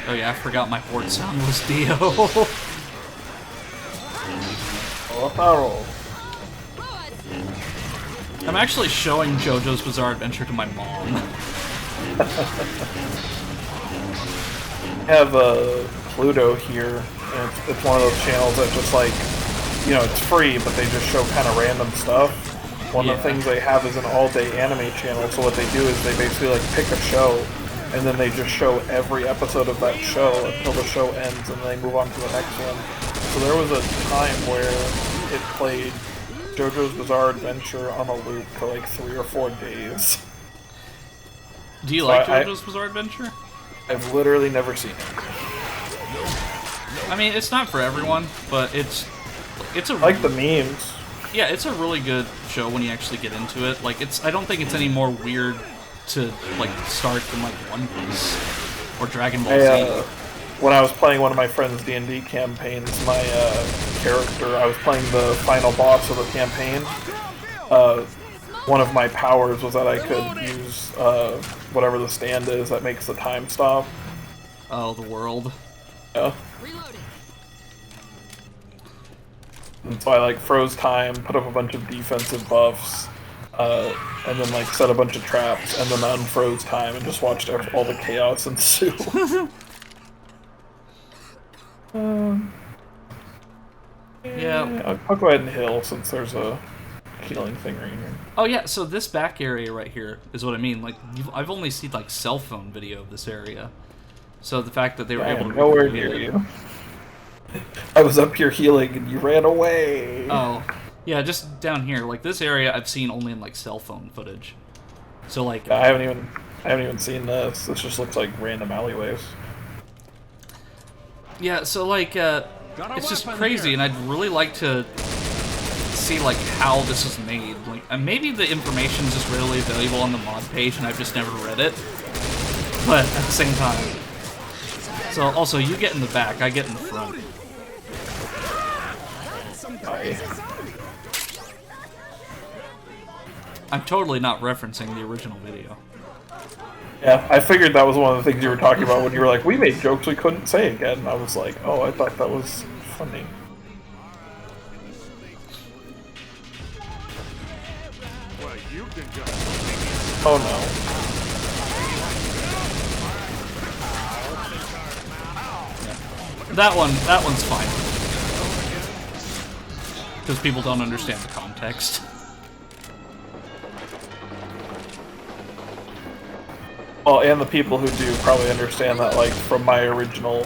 Oh yeah, I forgot my horde sound was Dio. I'm actually showing JoJo's Bizarre Adventure to my mom. I have Pluto here, and it's one of those channels that just like, you know, it's free, but they just show kind of random stuff. One of the things they have is an all-day anime channel, so what they do is they basically like pick a show, and then they just show every episode of that show until the show ends, and then they move on to the next one. So there was a time where it played JoJo's Bizarre Adventure on a loop for like 3 or 4 days. Do you like JoJo's Bizarre Adventure? I've literally never seen it. I mean, it's not for everyone, but it's a... I like the memes. Yeah, it's a really good show when you actually get into it. Like, I don't think it's any more weird to, like, start than, like, One Piece or Dragon Ball Z. When I was playing one of my friend's D&D campaigns, my character, I was playing the final boss of the campaign. One of my powers was that I could use whatever the stand is that makes the time stop. Oh, the world. Yeah. And so I like froze time, put up a bunch of defensive buffs, and then like set a bunch of traps, and then unfroze time, and just watched all the chaos ensue. Yeah. I'll go ahead and heal since there's a healing thing right here. Oh yeah, so this back area right here is what I mean. Like, I've only seen like cell phone video of this area, so the fact that they were able to nowhere near you. I was up here healing and you ran away. Oh, yeah, just down here. Like this area, I've seen only in like cell phone footage. So like, I haven't even seen this. This just looks like random alleyways. Yeah, so like, it's just crazy, and I'd really like to see like how this is made. Like, and maybe the information's just readily available on the mod page, and I've just never read it. But at the same time, so also you get in the back, I get in the front. Hi. I'm totally not referencing the original video. Yeah, I figured that was one of the things you were talking about when you were like, we made jokes we couldn't say again. And I was like, oh, I thought that was funny. Oh no. That one's fine. Because people don't understand the context. Well, and the people who do probably understand that, like, from my original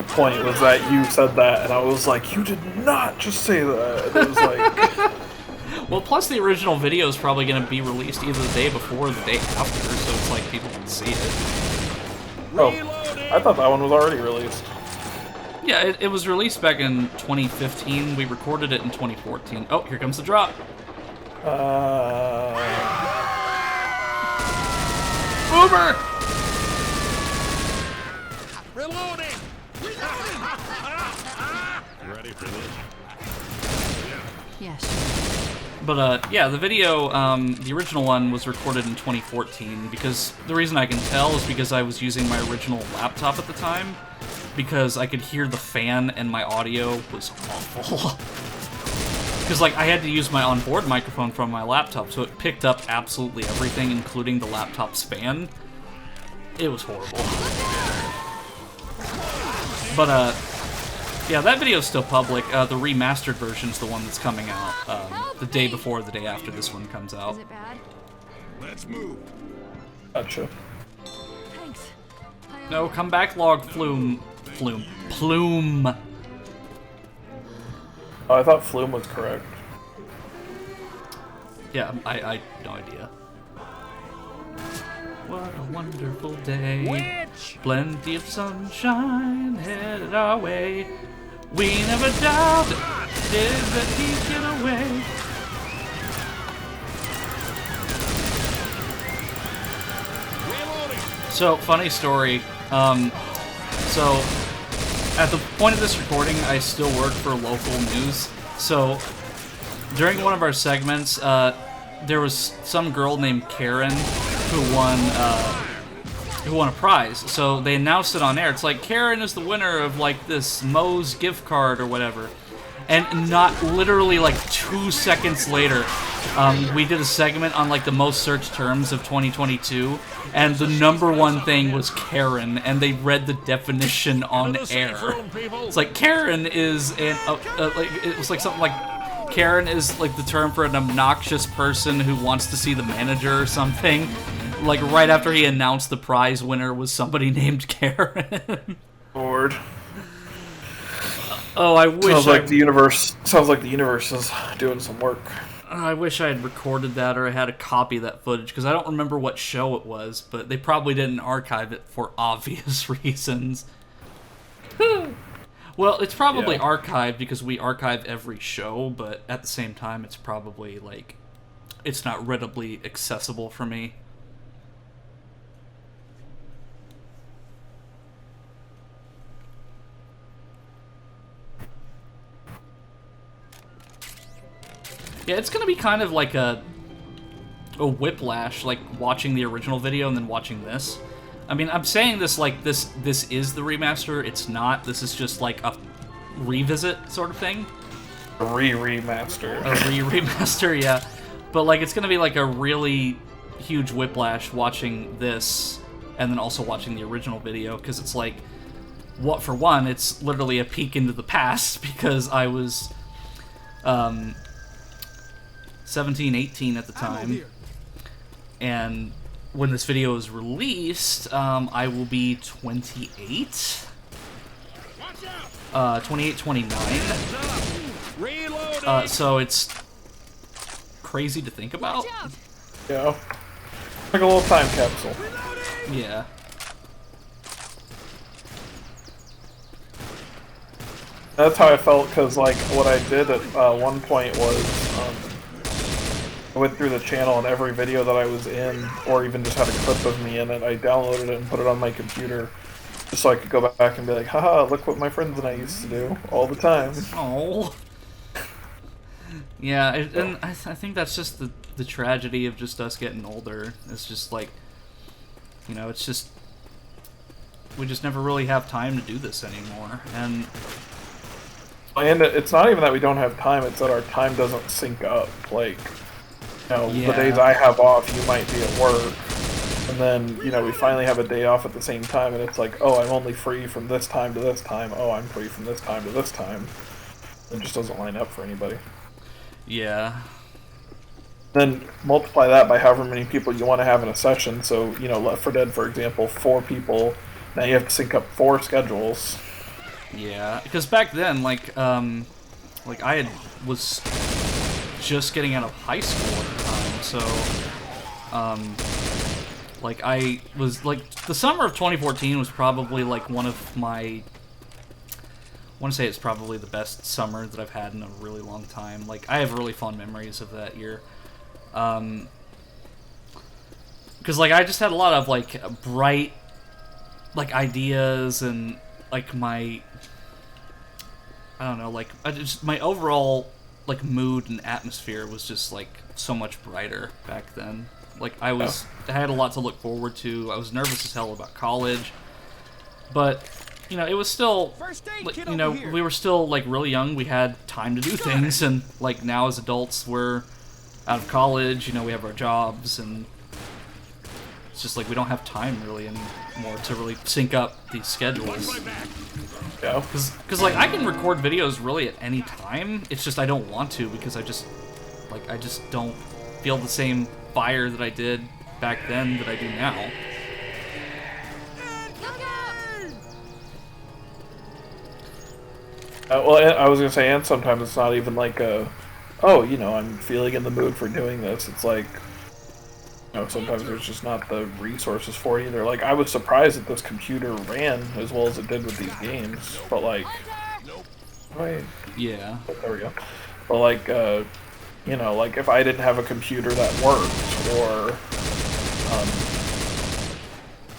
point was that you said that, and I was like, you did not just say that. And it was like... Well, plus the original video is probably going to be released either the day before or the day after, so it's like people can see it. Oh, I thought that one was already released. Yeah, it was released back in 2015. We recorded it in 2014. Oh, here comes the drop. Boomer! Reloading! Ready for this? Yes. But, yeah, the video, the original one was recorded in 2014, because the reason I can tell is because I was using my original laptop at the time, because I could hear the fan and my audio was awful. Because, like, I had to use my onboard microphone from my laptop, so it picked up absolutely everything, including the laptop's fan. It was horrible. But, yeah, that video's still public. The remastered version's the one that's coming out the day before or the day after this one comes out. Is it bad? Let's move. Gotcha. Thanks. No, come back, log flume. Plume. Oh, I thought Flume was correct. Yeah, I no idea. What a wonderful day. Witch! Plenty of sunshine headed our way. We never doubted that he'd get away. Reloading! So, funny story. So, at the point of this recording, I still work for local news. So, during one of our segments, there was some girl named Karen who won a prize. So they announced it on air. It's like, Karen is the winner of like this Moe's gift card or whatever. And not literally like 2 seconds later, we did a segment on like the most searched terms of 2022, and the #1 thing was Karen, and they read the definition on air. It's like Karen is an like it was like something like Karen is like the term for an obnoxious person who wants to see the manager or something. Like right after he announced the prize winner was somebody named Karen. Lord. Oh, I wish. Sounds like the universe is doing some work. I wish I had recorded that or I had a copy of that footage, because I don't remember what show it was, but they probably didn't archive it for obvious reasons. Well, it's probably archived because we archive every show, but at the same time, it's probably, like, it's not readily accessible for me. Yeah, it's gonna be kind of like a whiplash, like watching the original video and then watching this. I mean, I'm saying this like this is the remaster. It's not. This is just like a revisit sort of thing. A remaster. A remaster, yeah. But like, it's gonna be like a really huge whiplash watching this and then also watching the original video, because it's like, what for one, it's literally a peek into the past, because I was 17, 18 at the time, and when this video is released, I will be 28, 28, 29, so it's crazy to think about. Yeah. Like a little time capsule. Yeah. That's how I felt, because like what I did at one point was I went through the channel, and every video that I was in, or even just had a clip of me in it, I downloaded it and put it on my computer, just so I could go back and be like, haha, look what my friends and I used to do all the time. Oh. Yeah, and I think that's just the tragedy of just us getting older. It's just like, you know, it's just, we just never really have time to do this anymore, and it's not even that we don't have time, it's that our time doesn't sync up. Like, you know, Yeah. the days I have off, you might be at work, and then, you know, we finally have a day off at the same time, and it's like, oh, I'm only free from this time to this time, oh, I'm free from this time to this time. It just doesn't line up for anybody. yeah. Then multiply that by however many people you want to have in a session. So, you know, Left 4 Dead, for example, 4 people. Now you have to sync up 4 schedules. Yeah, because back then, like I was just getting out of high school at the time, so, like, I was, like, the summer of 2014 was probably, like, one of my want to say it's probably the best summer that I've had in a really long time. Like, I have really fond memories of that year. Because, like, I just had a lot of, like, bright, like, ideas and, like, my... I don't know, like, my overall, like, mood and atmosphere was just, like, so much brighter back then. Like, I had a lot to look forward to. I was nervous as hell about college. But, you know, it was still, you know, we were still, like, really young. We had time to do things. And, like, now as adults, we're out of college. You know, we have our jobs. And it's just, like, we don't have time, really, anymore to really sync up these schedules. Yeah. Because, like, I can record videos really at any time. It's just I don't want to because I just don't feel the same fire that I did back then that I do now. Well, I was gonna say, and sometimes it's not even like oh, you know, I'm feeling in the mood for doing this. It's like, you know, sometimes there's just not the resources for it either. Like, I was surprised that this computer ran as well as it did with these games, but like, wait, Yeah. there we go. But like, you know, like if I didn't have a computer that worked, or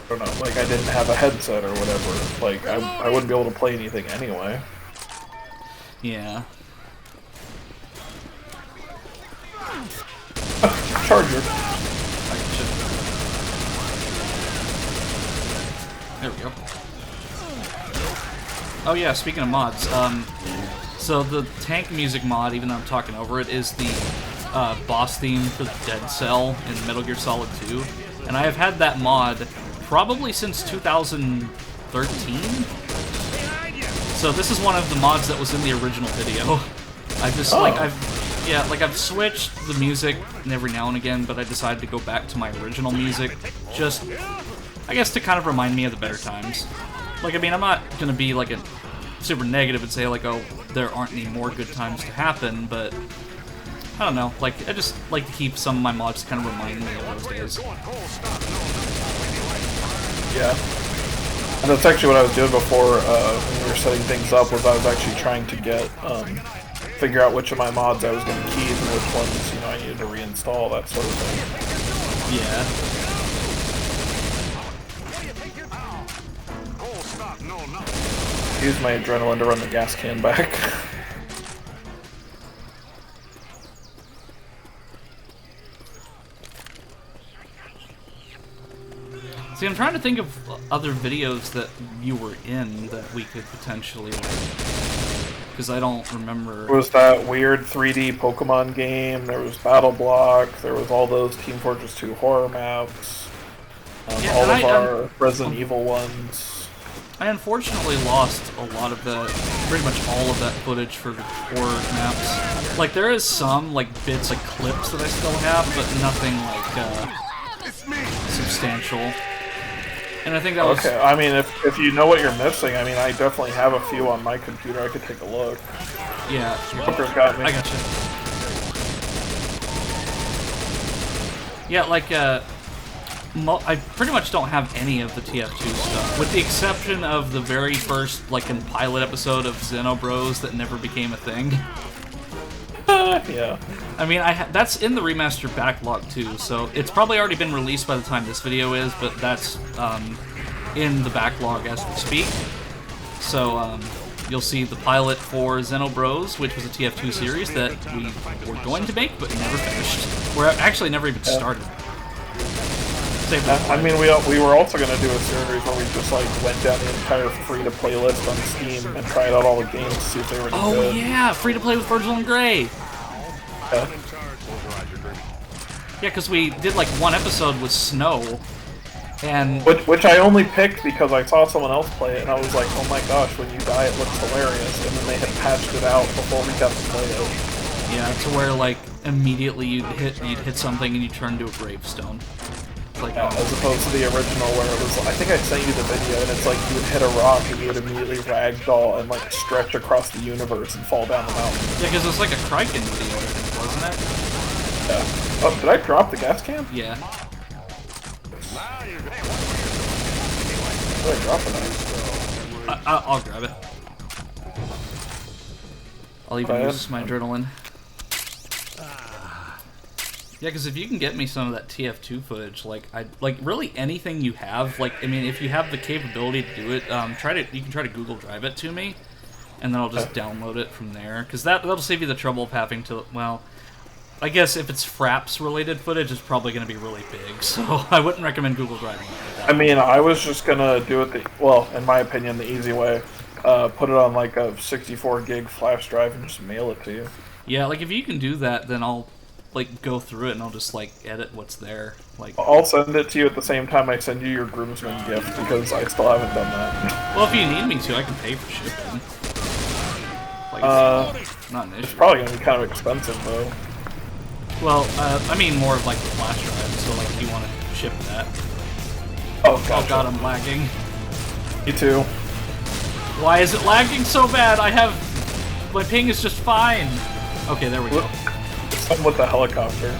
I don't know, like I didn't have a headset or whatever, like I wouldn't be able to play anything anyway. Yeah. Charger. There we go. Oh yeah, speaking of mods, so the tank music mod, even though I'm talking over it, is the boss theme for the Dead Cell in Metal Gear Solid 2. And I have had that mod probably since 2013. So this is one of the mods that was in the original video. I've switched the music every now and again, but I decided to go back to my original music, just, I guess, to kind of remind me of the better times. Like, I mean, I'm not gonna be, like, a super negative and say, like, oh, there aren't any more good times to happen, but I don't know, like, I just like to keep some of my mods to kind of remind me of those days. Yeah. And that's actually what I was doing before when we were setting things up, was I was actually trying to get, figure out which of my mods I was going to keep and which ones, you know, I needed to reinstall, that sort of thing. Yeah. Use my adrenaline to run the gas can back. See, I'm trying to think of other videos that you were in that we could potentially, because I don't remember. There was that weird 3D Pokemon game, there was Battle Block, there was all those Team Fortress 2 horror maps, all of our Resident Evil ones. I unfortunately lost a lot of that, pretty much all of that footage for the horror maps. Like, there is some, like, bits of clips that I still have, but nothing, like, substantial. And I think that was... Okay, I mean, if you know what you're missing, I mean, I definitely have a few on my computer. I could take a look. Yeah. Booker's got me. I gotcha. Yeah, like, I pretty much don't have any of the TF2 stuff, with the exception of the very first, like, pilot episode of Xenobros that never became a thing. Yeah. I mean, that's in the remaster backlog too, so it's probably already been released by the time this video is, but that's in the backlog as we speak. So you'll see the pilot for Xenobros, which was a TF2 series that we were going to make but never finished. We're actually never even started. I mean, we were also going to do a series where we just like went down the entire free-to-play list on Steam and tried out all the games to see if they were any good. Oh yeah, free-to-play with Virgil and Gray. Yeah. Yeah, because we did like one episode with Snow, and which I only picked because I saw someone else play it, and I was like, oh my gosh, when you die it looks hilarious, and then they had patched it out before we got to play it. Yeah, to where like immediately you'd hit something and you turn to a gravestone. Like, yeah, as opposed to the original where it was, I think I sent you the video, and it's like you would hit a rock and you would immediately ragdoll and like stretch across the universe and fall down the mountain. Yeah, because it's like a Kraken video, wasn't it? Yeah. Oh, did I drop the gas can? Yeah. Where did I drop it? I'll grab it. I'll even Right. use my adrenaline. Yeah, because if you can get me some of that TF2 footage, like really anything you have, like I mean, if you have the capability to do it, you can try to Google Drive it to me, and then I'll just download it from there. Because that'll save you the trouble of having to. Well, I guess if it's Fraps related footage, it's probably going to be really big, so I wouldn't recommend Google Driving it. I mean, I was just gonna do it well, in my opinion, the easy way. Put it on like a 64 gig flash drive and just mail it to you. Yeah, like if you can do that, then I'll like go through it and I'll just like edit what's there. Like, I'll send it to you at the same time I send you your groomsman gift because I still haven't done that. well, if you need me to, I can pay for shipping. Like, it's not an It's issue. probably gonna be kind of expensive though. Well, I mean more of like the flash drive. So like, if you want to ship that. Oh, Oh gotcha. god, I'm lagging. Me too. Why is it lagging so bad? My ping is just fine. Okay, there we go. Something with the helicopter.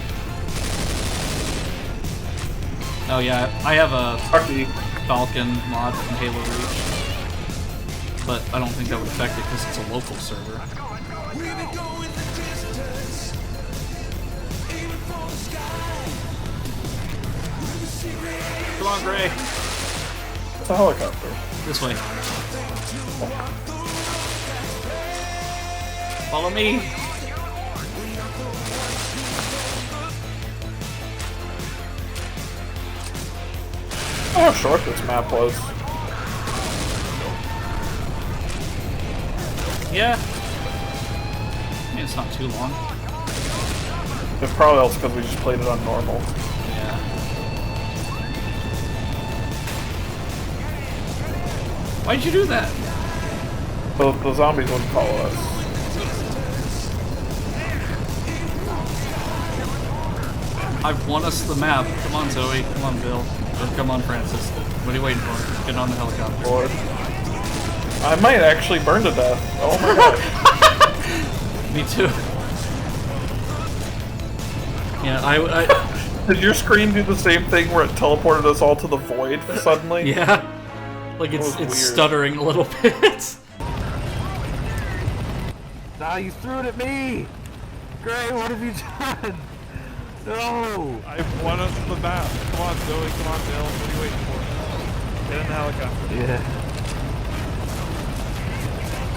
Oh yeah, I have a Fucky. Falcon mod from Halo Reach, but I don't think that would affect it because it's a local server. Come on, Gray. It's a helicopter. This way. Follow me. Oh, how short this map was. Yeah. I mean, it's not too long. It's probably also because we just played it on normal. Yeah. Why'd you do that? So the zombies wouldn't follow us. I've won us the map. Come on, Zoe. Come on, Bill. Or come on, Francis. What are you waiting for? Get on the helicopter. Lord. I might actually burn to death. Oh my god. Me too. Yeah, I Did your screen do the same thing where it teleported us all to the void suddenly? yeah. Like That was it's weird. stuttering a little bit. Nah, you threw it at me! Gray, what have you done? No! I've won us the map. Come on, Zoe. Come on, Bill. What are you waiting for? Get in the helicopter. Yeah.